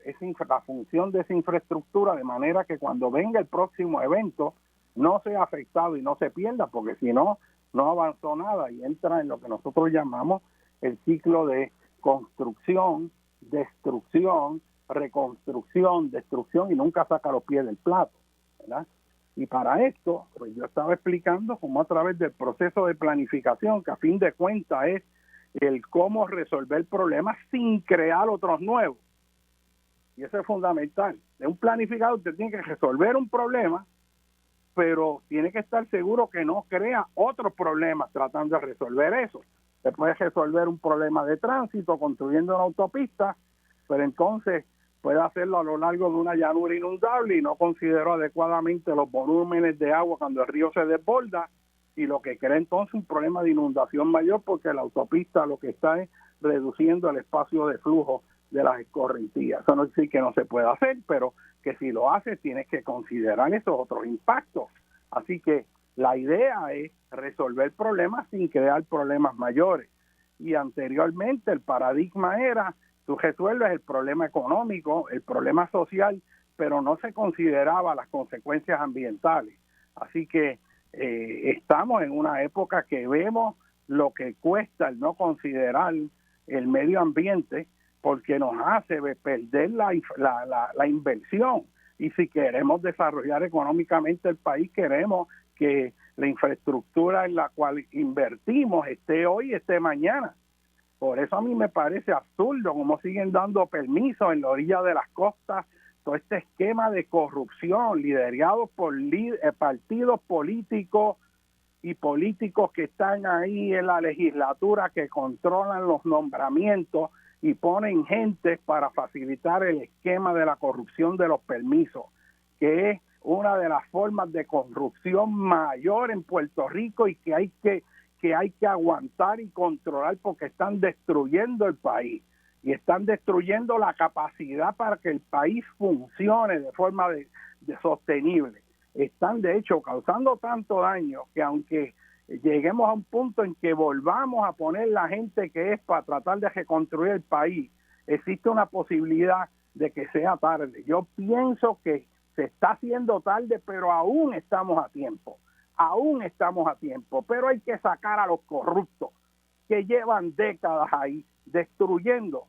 la función de esa infraestructura, de manera que cuando venga el próximo evento no sea afectado y no se pierda, porque si no, no avanzó nada y entra en lo que nosotros llamamos el ciclo de construcción, destrucción, reconstrucción, destrucción, y nunca saca los pies del plato, ¿verdad? Y para esto, pues yo estaba explicando cómo a través del proceso de planificación, que a fin de cuentas es el cómo resolver problemas sin crear otros nuevos. Y eso es fundamental. De un planificador usted tiene que resolver un problema, pero tiene que estar seguro que no crea otros problemas tratando de resolver eso. Se puede resolver un problema de tránsito construyendo una autopista, pero entonces puede hacerlo a lo largo de una llanura inundable y no consideró adecuadamente los volúmenes de agua cuando el río se desborda, y lo que crea entonces un problema de inundación mayor, porque la autopista lo que está es reduciendo el espacio de flujo de las escorrentías. Eso no quiere decir que no se pueda hacer, pero que si lo hace tienes que considerar esos otros impactos. Así que la idea es resolver problemas sin crear problemas mayores. Y anteriormente el paradigma era: tú resuelves el problema económico, el problema social, pero no se consideraba las consecuencias ambientales. Así que estamos en una época que vemos lo que cuesta el no considerar el medio ambiente, porque nos hace perder la inversión. Y si queremos desarrollar económicamente el país, queremos que la infraestructura en la cual invertimos esté hoy, esté mañana. Por eso a mí me parece absurdo cómo siguen dando permisos en la orilla de las costas, todo este esquema de corrupción liderado por partidos políticos y políticos que están ahí en la legislatura, que controlan los nombramientos y ponen gente para facilitar el esquema de la corrupción de los permisos, que es una de las formas de corrupción mayor en Puerto Rico y que hay que aguantar y controlar, porque están destruyendo el país y están destruyendo la capacidad para que el país funcione de forma de sostenible. Están, de hecho, causando tanto daño que aunque lleguemos a un punto en que volvamos a poner la gente que es para tratar de reconstruir el país, existe una posibilidad de que sea tarde. Yo pienso que se está haciendo tarde, pero aún estamos a tiempo. Pero hay que sacar a los corruptos que llevan décadas ahí destruyendo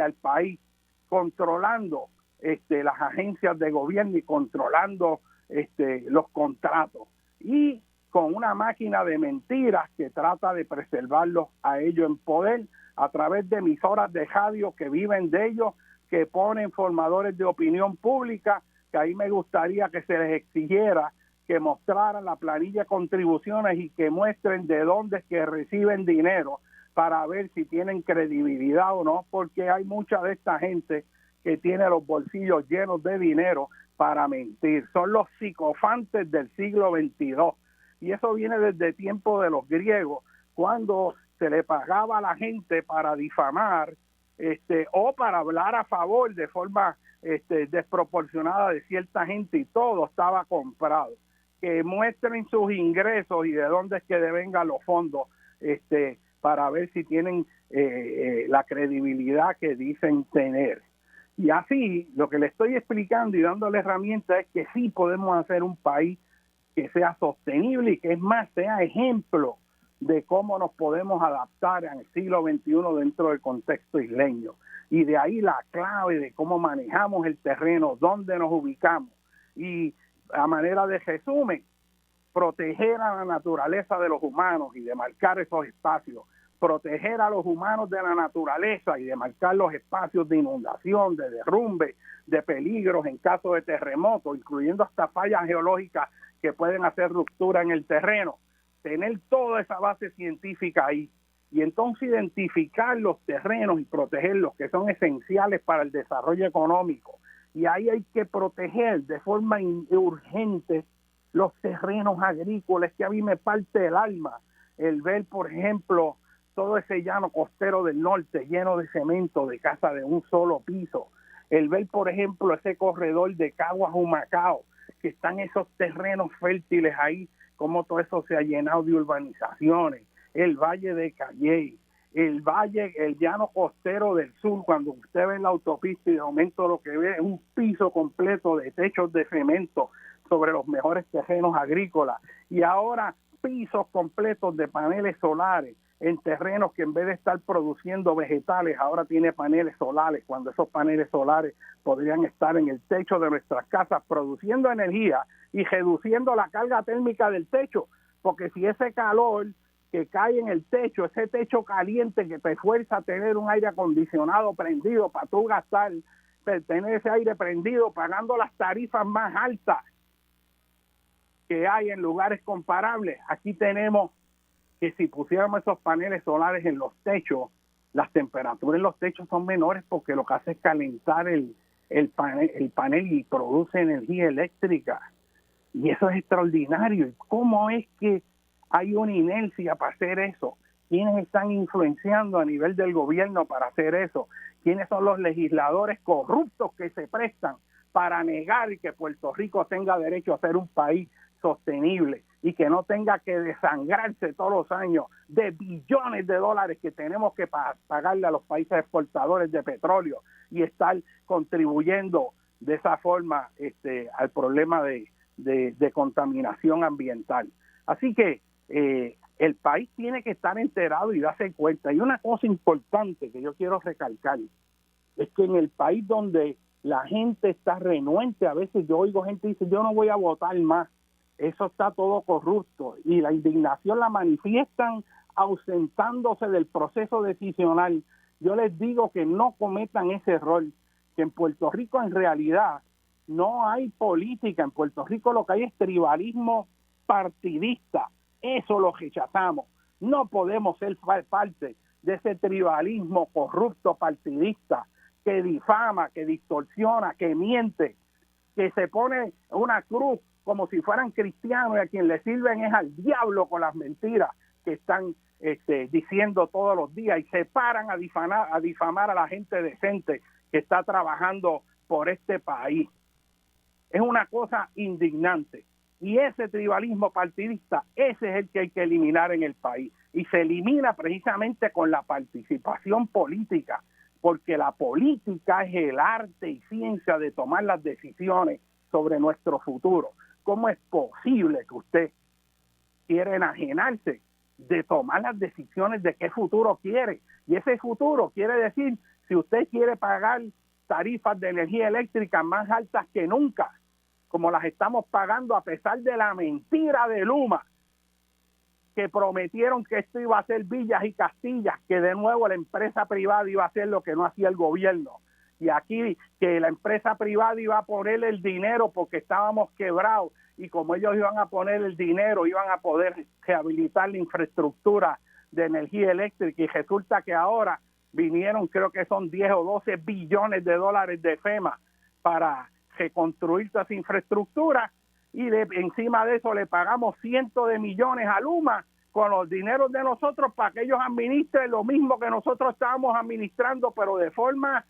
al país, controlando las agencias de gobierno y controlando los contratos, y con una máquina de mentiras que trata de preservarlos a ellos en poder a través de emisoras de radio que viven de ellos, que ponen formadores de opinión pública, que ahí me gustaría que se les exigiera que mostraran la planilla de contribuciones y que muestren de dónde es que reciben dinero para ver si tienen credibilidad o no, porque hay mucha de esta gente que tiene los bolsillos llenos de dinero para mentir. Son los psicofantes del siglo XXII, y eso viene desde tiempo de los griegos, cuando se le pagaba a la gente para difamar o para hablar a favor de forma desproporcionada de cierta gente, y todo estaba comprado. Que muestren sus ingresos y de dónde es que devengan los fondos para ver si tienen la credibilidad que dicen tener. Y así, lo que le estoy explicando y dándole herramientas es que sí podemos hacer un país que sea sostenible y que, es más, sea ejemplo de cómo nos podemos adaptar al siglo XXI dentro del contexto isleño. Y de ahí la clave de cómo manejamos el terreno, dónde nos ubicamos. Y a manera de resumen, proteger a la naturaleza de los humanos y demarcar esos espacios, proteger a los humanos de la naturaleza y demarcar los espacios de inundación, de derrumbe, de peligros en caso de terremoto, incluyendo hasta fallas geológicas que pueden hacer ruptura en el terreno. Tener toda esa base científica ahí y entonces identificar los terrenos y protegerlos que son esenciales para el desarrollo económico. Y ahí hay que proteger de forma urgente los terrenos agrícolas, que a mí me parte el alma el ver, por ejemplo, todo ese llano costero del norte lleno de cemento, de casa de un solo piso, el ver, por ejemplo, ese corredor de Caguas a Humacao, que están esos terrenos fértiles ahí, como todo eso se ha llenado de urbanizaciones, el Valle de Calley, el valle, el llano costero del sur, cuando usted ve la autopista y de momento lo que ve es un piso completo de techos de cemento sobre los mejores terrenos agrícolas, y ahora pisos completos de paneles solares en terrenos que en vez de estar produciendo vegetales, ahora tiene paneles solares, cuando esos paneles solares podrían estar en el techo de nuestras casas produciendo energía y reduciendo la carga térmica del techo, porque si ese calor que cae en el techo, ese techo caliente que te fuerza a tener un aire acondicionado prendido para tú gastar, tener ese aire prendido pagando las tarifas más altas que hay en lugares comparables. Aquí tenemos que si pusiéramos esos paneles solares en los techos, las temperaturas en los techos son menores porque lo que hace es calentar el panel y produce energía eléctrica. Y eso es extraordinario. ¿Y cómo es que hay una inercia para hacer eso? ¿Quiénes están influenciando a nivel del gobierno para hacer eso? ¿Quiénes son los legisladores corruptos que se prestan para negar que Puerto Rico tenga derecho a ser un país sostenible y que no tenga que desangrarse todos los años de billones de dólares que tenemos que pagarle a los países exportadores de petróleo y estar contribuyendo de esa forma al problema de contaminación ambiental? Así que el país tiene que estar enterado y darse cuenta. Y una cosa importante que yo quiero recalcar es que en el país donde la gente está renuente, a veces yo oigo gente que dice, yo no voy a votar más, eso está todo corrupto, y la indignación la manifiestan ausentándose del proceso decisional. Yo les digo que no cometan ese error, que en Puerto Rico en realidad no hay política, en Puerto Rico lo que hay es tribalismo partidista. Eso lo rechazamos. No podemos ser parte de ese tribalismo corrupto partidista que difama, que distorsiona, que miente, que se pone una cruz como si fueran cristianos y a quien le sirven es al diablo con las mentiras que están diciendo todos los días, y se paran a difamar a la gente decente que está trabajando por este país. Es una cosa indignante. Y ese tribalismo partidista, ese es el que hay que eliminar en el país. Y se elimina precisamente con la participación política, porque la política es el arte y ciencia de tomar las decisiones sobre nuestro futuro. ¿Cómo es posible que usted quiera enajenarse de tomar las decisiones de qué futuro quiere? Y ese futuro quiere decir, si usted quiere pagar tarifas de energía eléctrica más altas que nunca, como las estamos pagando a pesar de la mentira de Luma, que prometieron que esto iba a ser villas y castillas, que de nuevo la empresa privada iba a hacer lo que no hacía el gobierno. Y aquí que la empresa privada iba a poner el dinero porque estábamos quebrados, y como ellos iban a poner el dinero, iban a poder rehabilitar la infraestructura de energía eléctrica, y resulta que ahora vinieron, creo que son 10 o 12 billones de dólares de FEMA para reconstruir toda esa infraestructura, y encima de eso le pagamos cientos de millones a Luma con los dineros de nosotros para que ellos administren lo mismo que nosotros estábamos administrando, pero de forma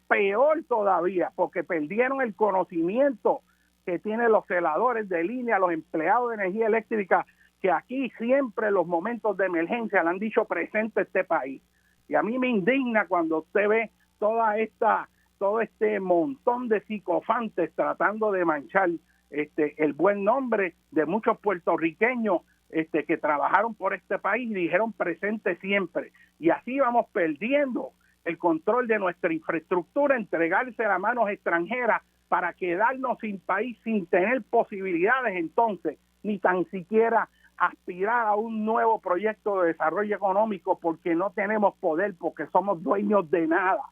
peor todavía, porque perdieron el conocimiento que tienen los celadores de línea, los empleados de energía eléctrica, que aquí siempre en los momentos de emergencia le han dicho presente este país. Y a mí me indigna cuando usted ve todo este montón de psicofantes tratando de manchar el buen nombre de muchos puertorriqueños que trabajaron por este país y dijeron presente siempre. Y así vamos perdiendo el control de nuestra infraestructura, entregarse a manos extranjeras para quedarnos sin país, sin tener posibilidades entonces, ni tan siquiera aspirar a un nuevo proyecto de desarrollo económico, porque no tenemos poder, porque somos dueños de nada.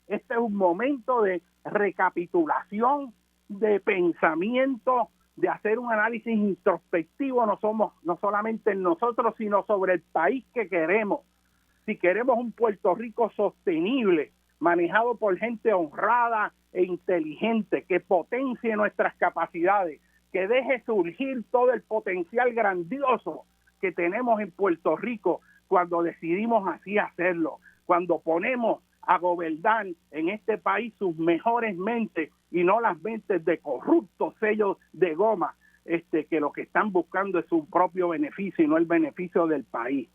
Este es un momento de recapitulación, de pensamiento, de hacer un análisis introspectivo, no solamente en nosotros, sino sobre el país que queremos. Si queremos un Puerto Rico sostenible, manejado por gente honrada e inteligente, que potencie nuestras capacidades, que deje surgir todo el potencial grandioso que tenemos en Puerto Rico cuando decidimos así hacerlo, cuando ponemos a gobernar en este país sus mejores mentes y no las mentes de corruptos sellos de goma, que lo que están buscando es su propio beneficio y no el beneficio del país.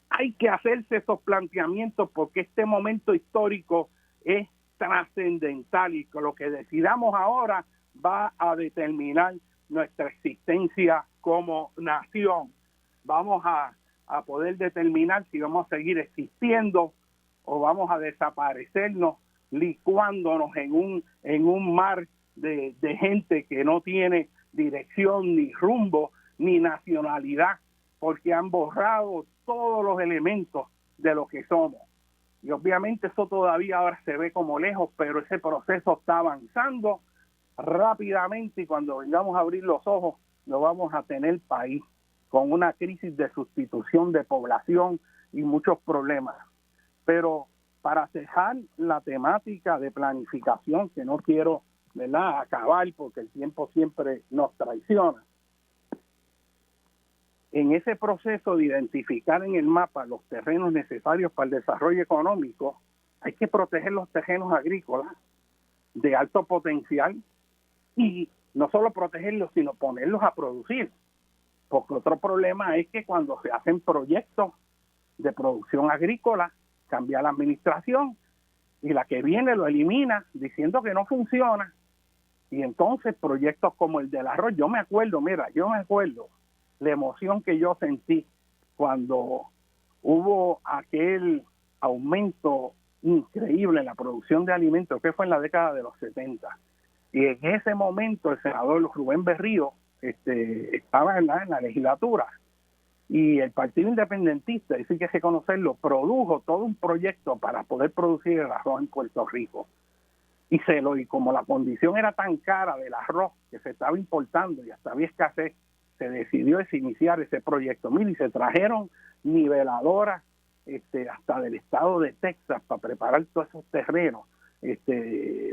Hay que hacerse esos planteamientos porque este momento histórico es trascendental y lo que decidamos ahora va a determinar nuestra existencia como nación. Vamos a poder determinar si vamos a seguir existiendo o vamos a desaparecernos, licuándonos en un mar de gente que no tiene dirección, ni rumbo, ni nacionalidad, porque han borrado todos los elementos de lo que somos. Y obviamente eso todavía ahora se ve como lejos, pero ese proceso está avanzando rápidamente y cuando vengamos a abrir los ojos, no vamos a tener país con una crisis de sustitución de población y muchos problemas. Pero para cejar la temática de planificación, que no quiero, ¿verdad?, acabar porque el tiempo siempre nos traiciona, en ese proceso de identificar en el mapa los terrenos necesarios para el desarrollo económico, hay que proteger los terrenos agrícolas de alto potencial y no solo protegerlos, sino ponerlos a producir. Porque otro problema es que cuando se hacen proyectos de producción agrícola, cambia la administración y la que viene lo elimina diciendo que no funciona. Y entonces proyectos como el del arroz, yo me acuerdo la emoción que yo sentí cuando hubo aquel aumento increíble en la producción de alimentos, que fue en la década de los 70. Y en ese momento el senador Rubén Berrío estaba en la legislatura y el Partido Independentista, eso hay que reconocerlo, produjo todo un proyecto para poder producir el arroz en Puerto Rico. Y como la condición era tan cara del arroz que se estaba importando y hasta había escasez, se decidió iniciar ese proyecto. Mira, y se trajeron niveladoras hasta del estado de Texas para preparar todos esos terrenos,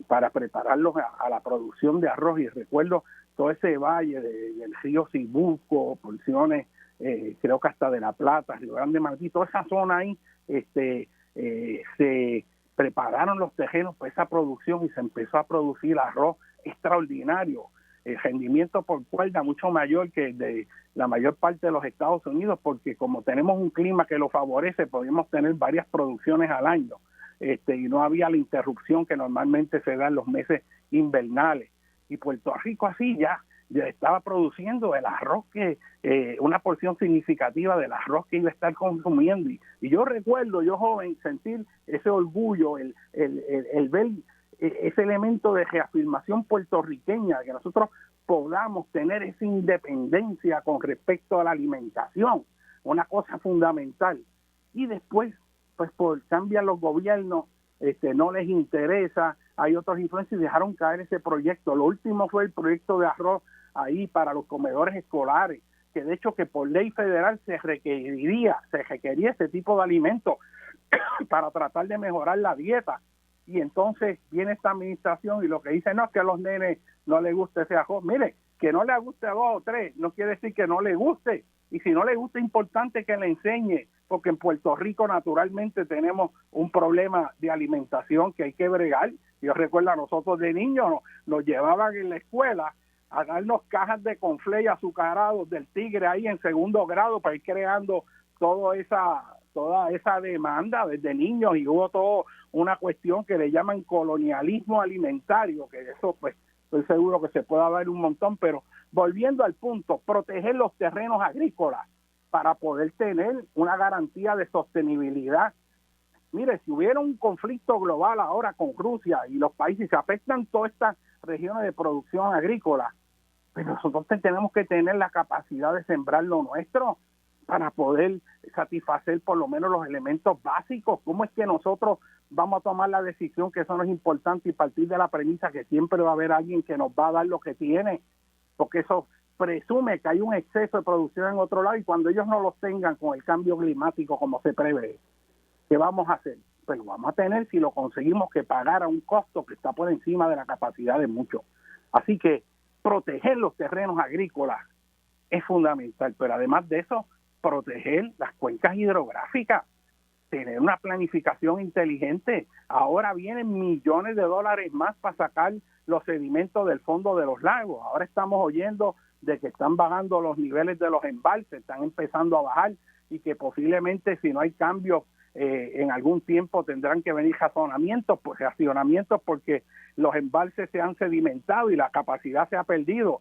para prepararlos a la producción de arroz. Y recuerdo todo ese valle del río Cibuco, porciones, creo que hasta de La Plata, Río Grande Martí, toda esa zona ahí, se prepararon los terrenos para esa producción y se empezó a producir arroz extraordinario. El rendimiento por cuerda mucho mayor que de la mayor parte de los Estados Unidos, porque como tenemos un clima que lo favorece, podemos tener varias producciones al año, y no había la interrupción que normalmente se da en los meses invernales. Y Puerto Rico así ya estaba produciendo el arroz una porción significativa del arroz que iba a estar consumiendo. Y yo recuerdo, yo joven, sentir ese orgullo, el ver ese elemento de reafirmación puertorriqueña, que nosotros podamos tener esa independencia con respecto a la alimentación, una cosa fundamental. Y después, pues cambian los gobiernos, no les interesa, hay otras influencias y dejaron caer ese proyecto. Lo último fue el proyecto de arroz ahí para los comedores escolares, que de hecho que por ley federal se requería ese tipo de alimentos para tratar de mejorar la dieta. Y entonces viene esta administración y lo que dice no es que a los nenes no les guste ese arroz. Mire, que no le guste a 2 o 3 no quiere decir que no le guste. Y si no le gusta, es importante que le enseñe, porque en Puerto Rico naturalmente tenemos un problema de alimentación que hay que bregar. Yo recuerdo a nosotros de niños nos llevaban en la escuela a darnos cajas de conflé azucarados del Tigre ahí en 2º grado para ir creando toda esa demanda desde niños, y hubo toda una cuestión que le llaman colonialismo alimentario, que eso pues estoy seguro que se puede hablar un montón. Pero volviendo al punto, proteger los terrenos agrícolas para poder tener una garantía de sostenibilidad. Mire, si hubiera un conflicto global ahora con Rusia y los países, se afectan todas estas regiones de producción agrícola, pues nosotros tenemos que tener la capacidad de sembrar lo nuestro para poder satisfacer por lo menos los elementos básicos. ¿Cómo es que nosotros vamos a tomar la decisión que eso no es importante y partir de la premisa que siempre va a haber alguien que nos va a dar lo que tiene? Porque eso presume que hay un exceso de producción en otro lado, y cuando ellos no los tengan con el cambio climático como se prevé, ¿qué vamos a hacer? Pues lo vamos a tener, si lo conseguimos, que pagar a un costo que está por encima de la capacidad de muchos. Así que proteger los terrenos agrícolas es fundamental, pero además de eso, proteger las cuencas hidrográficas, tener una planificación inteligente. Ahora vienen millones de dólares más para sacar los sedimentos del fondo de los lagos. Ahora estamos oyendo de que están bajando los niveles de los embalses, están empezando a bajar, y que posiblemente, si no hay cambios, en algún tiempo tendrán que venir racionamientos porque los embalses se han sedimentado y la capacidad se ha perdido.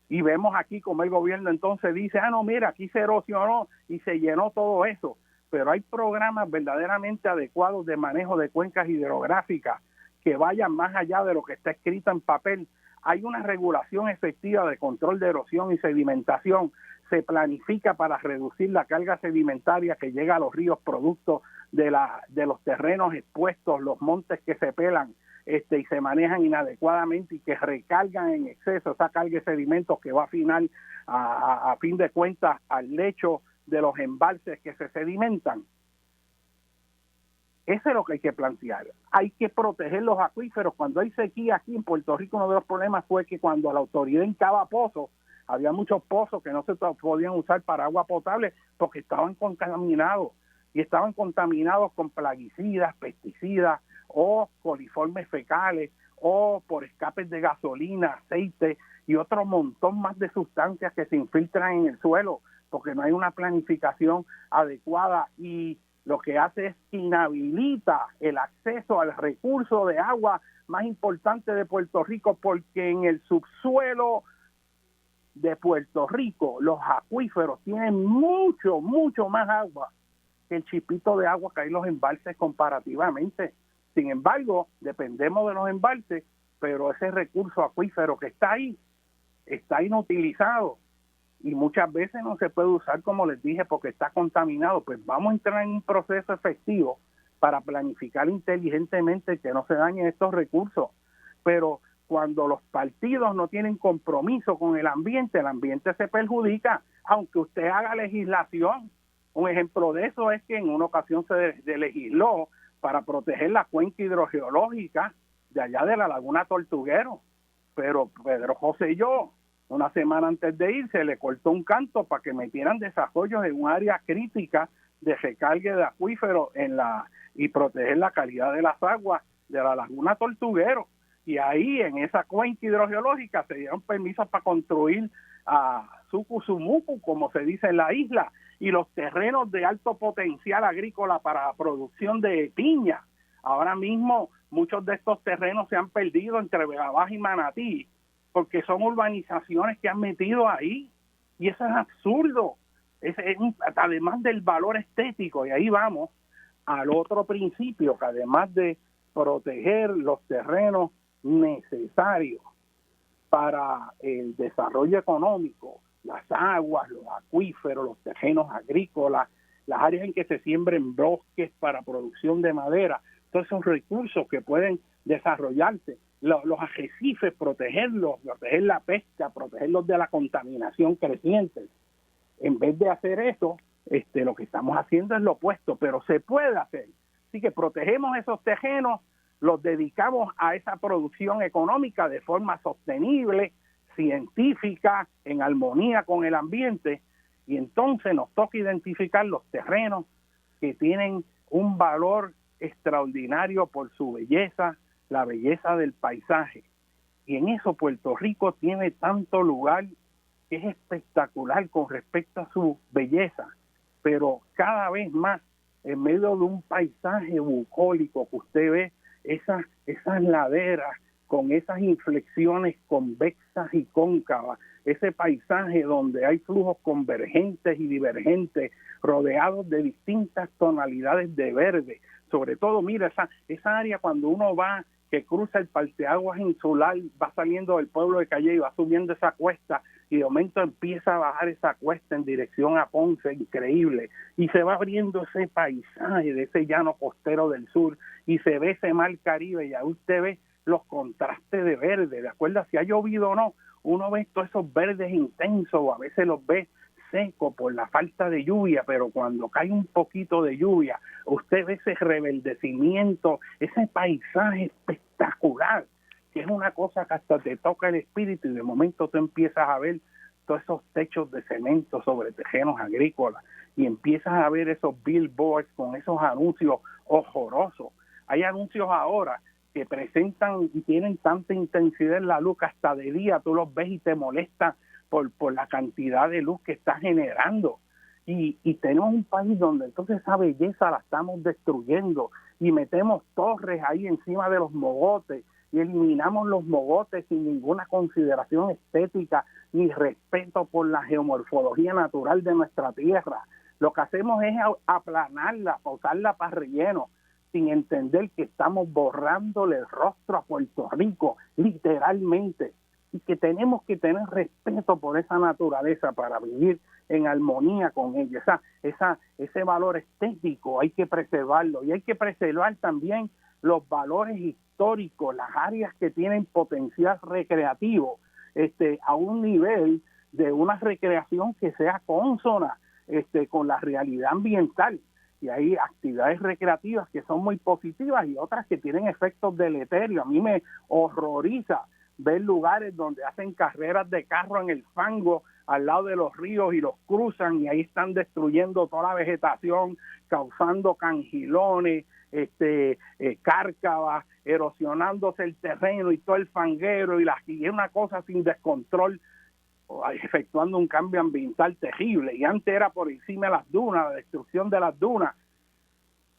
Y vemos aquí como el gobierno entonces dice, no, mira, aquí se erosionó y se llenó todo eso. Pero hay programas verdaderamente adecuados de manejo de cuencas hidrográficas que vayan más allá de lo que está escrito en papel. Hay una regulación efectiva de control de erosión y sedimentación. Se planifica para reducir la carga sedimentaria que llega a los ríos producto de los terrenos expuestos, los montes que se pelan y se manejan inadecuadamente y que recargan en exceso esa carga de sedimentos que va a final, a fin de cuentas, al lecho de los embalses que se sedimentan. Eso es lo que hay que plantear. Hay que proteger los acuíferos. Cuando hay sequía aquí en Puerto Rico, uno de los problemas fue que cuando la autoridad encava pozos, había muchos pozos que no se podían usar para agua potable porque estaban contaminados, y estaban contaminados con plaguicidas, pesticidas o coliformes fecales, o por escapes de gasolina, aceite y otro montón más de sustancias que se infiltran en el suelo porque no hay una planificación adecuada, y lo que hace es inhabilita el acceso al recurso de agua más importante de Puerto Rico, porque en el subsuelo de Puerto Rico los acuíferos tienen mucho más agua que el chipito de agua que hay en los embalses comparativamente. Sin embargo, dependemos de los embalses, pero ese recurso acuífero que está ahí está inutilizado y muchas veces no se puede usar, como les dije, porque está contaminado. Pues vamos a entrar en un proceso efectivo para planificar inteligentemente que no se dañen estos recursos. Pero cuando los partidos no tienen compromiso con el ambiente se perjudica, aunque usted haga legislación. Un ejemplo de eso es que en una ocasión se legisló para proteger la cuenca hidrogeológica de allá de la Laguna Tortuguero, pero Pedro José una semana antes de irse le cortó un canto para que metieran desarrollos en un área crítica de recargue de acuíferos y proteger la calidad de las aguas de la Laguna Tortuguero. Y ahí en esa cuenca hidrogeológica se dieron permisos para construir a Sucusumucu, como se dice en la isla, y los terrenos de alto potencial agrícola para producción de piña. Ahora mismo muchos de estos terrenos se han perdido entre Vega Baja y Manatí, porque son urbanizaciones que han metido ahí, y eso es absurdo. Además del valor estético, y ahí vamos al otro principio, que además de proteger los terrenos necesarios para el desarrollo económico, las aguas, los acuíferos, los terrenos agrícolas, las áreas en que se siembren bosques para producción de madera, todos esos recursos que pueden desarrollarse, los arrecifes, protegerlos, proteger la pesca, protegerlos de la contaminación creciente. En vez de hacer eso, lo que estamos haciendo es lo opuesto, pero se puede hacer. Así que protegemos esos terrenos, los dedicamos a esa producción económica de forma sostenible, científica, en armonía con el ambiente, y entonces nos toca identificar los terrenos que tienen un valor extraordinario por su belleza, la belleza del paisaje. Y en eso Puerto Rico tiene tanto lugar que es espectacular con respecto a su belleza, pero cada vez más en medio de un paisaje bucólico que usted ve, esas laderas con esas inflexiones convexas y cóncavas ese paisaje donde hay flujos convergentes y divergentes, rodeados de distintas tonalidades de verde. Sobre todo, mira, esa área cuando uno va, que cruza el parteaguas insular, va saliendo del pueblo de Calle y va subiendo esa cuesta, y de momento empieza a bajar esa cuesta en dirección a Ponce, increíble, y se va abriendo ese paisaje de ese llano costero del sur, y se ve ese mar Caribe, y ahí usted ve los contrastes de verde, de acuerdo a si ha llovido o no, uno ve todos esos verdes intensos, o a veces los ve secos por la falta de lluvia, pero cuando cae un poquito de lluvia, usted ve ese reverdecimiento, ese paisaje espectacular, que es una cosa que hasta te toca el espíritu, y de momento tú empiezas a ver todos esos techos de cemento sobre terrenos agrícolas, y empiezas a ver esos billboards con esos anuncios horrorosos. Hay anuncios ahora que presentan y tienen tanta intensidad en la luz que hasta de día tú los ves y te molesta por la cantidad de luz que está generando. Y tenemos un país donde entonces esa belleza la estamos destruyendo, y metemos torres ahí encima de los mogotes, y eliminamos los mogotes sin ninguna consideración estética ni respeto por la geomorfología natural de nuestra tierra. Lo que hacemos es aplanarla, pausarla para relleno, sin entender que estamos borrándole el rostro a Puerto Rico, literalmente, y que tenemos que tener respeto por esa naturaleza para vivir en armonía con ella. Ese valor estético hay que preservarlo, y hay que preservar también los valores históricos, las áreas que tienen potencial recreativo, a un nivel de una recreación que sea consona con la realidad ambiental. Y hay actividades recreativas que son muy positivas y otras que tienen efectos deleterios. A mí me horroriza ver lugares donde hacen carreras de carro en el fango al lado de los ríos y los cruzan, y ahí están destruyendo toda la vegetación, causando cangilones, cárcavas, erosionándose el terreno y todo el fanguero, y es una cosa sin descontrol, efectuando un cambio ambiental terrible. Y antes era por encima de las dunas, la destrucción de las dunas.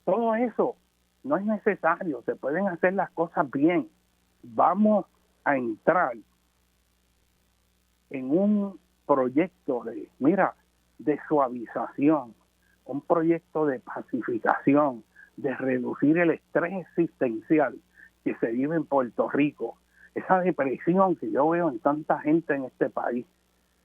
Todo eso no es necesario, se pueden hacer las cosas bien. Vamos a entrar en un proyecto de suavización, un proyecto de pacificación, de reducir el estrés existencial que se vive en Puerto Rico, esa depresión que yo veo en tanta gente en este país,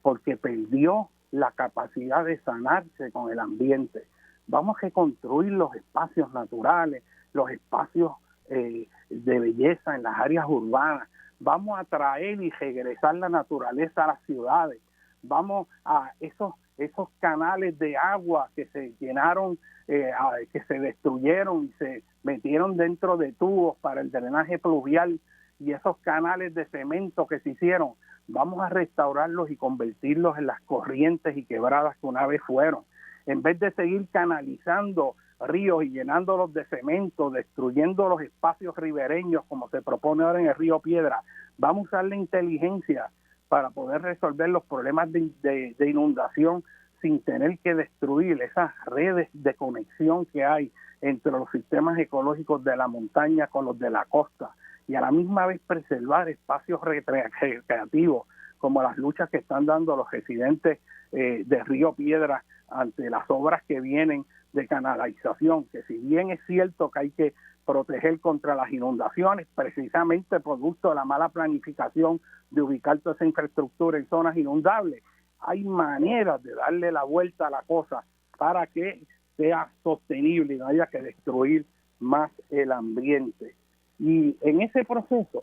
porque perdió la capacidad de sanarse con el ambiente. Vamos a reconstruir los espacios naturales, los espacios de belleza en las áreas urbanas. Vamos a traer y regresar la naturaleza a las ciudades. Vamos a esos canales de agua que se llenaron, que se destruyeron y se metieron dentro de tubos para el drenaje pluvial, y esos canales de cemento que se hicieron, vamos a restaurarlos y convertirlos en las corrientes y quebradas que una vez fueron. En vez de seguir canalizando ríos y llenándolos de cemento, destruyendo los espacios ribereños como se propone ahora en el río Piedra, vamos a usar la inteligencia para poder resolver los problemas de inundación sin tener que destruir esas redes de conexión que hay entre los sistemas ecológicos de la montaña con los de la costa, y a la misma vez preservar espacios recreativos como las luchas que están dando los residentes de Río Piedra ante las obras que vienen de canalización, que si bien es cierto que hay que proteger contra las inundaciones, precisamente producto de la mala planificación de ubicar toda esa infraestructura en zonas inundables, hay maneras de darle la vuelta a la cosa para que sea sostenible y no haya que destruir más el ambiente. Y en ese proceso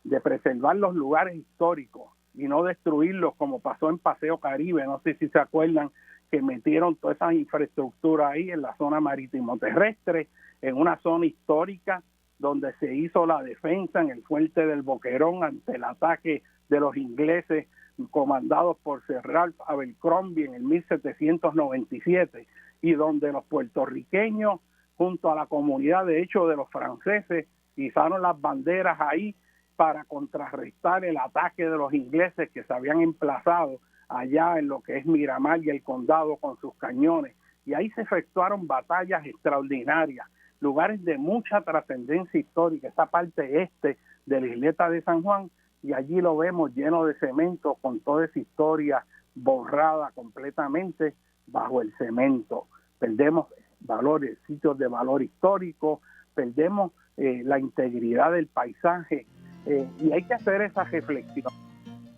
de preservar los lugares históricos y no destruirlos como pasó en Paseo Caribe, no sé si se acuerdan que metieron todas esas infraestructuras ahí en la zona marítimo terrestre, en una zona histórica donde se hizo la defensa en el fuerte del Boquerón ante el ataque de los ingleses comandados por Sir Ralph Abercrombie en el 1797, y donde los puertorriqueños junto a la comunidad de hecho de los franceses izaron las banderas ahí para contrarrestar el ataque de los ingleses que se habían emplazado allá en lo que es Miramar y el condado con sus cañones, y ahí se efectuaron batallas extraordinarias, lugares de mucha trascendencia histórica. Esta parte este de la isleta de San Juan y allí lo vemos lleno de cemento, con toda esa historia borrada completamente bajo el cemento. Perdemos valores, sitios de valor histórico, perdemos la integridad del paisaje, y hay que hacer esa reflexión.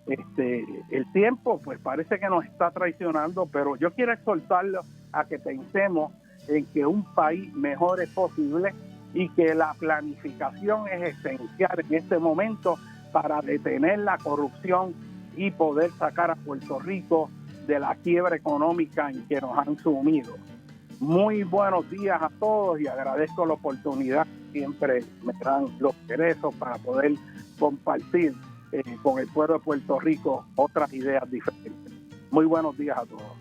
El tiempo pues parece que nos está traicionando, pero yo quiero exhortarlo a que pensemos en que un país mejor es posible y que la planificación es esencial en este momento para detener la corrupción y poder sacar a Puerto Rico de la quiebra económica en que nos han sumido. Muy buenos días a todos y agradezco la oportunidad. Siempre me dan los derechos para poder compartir con el pueblo de Puerto Rico otras ideas diferentes. Muy buenos días a todos.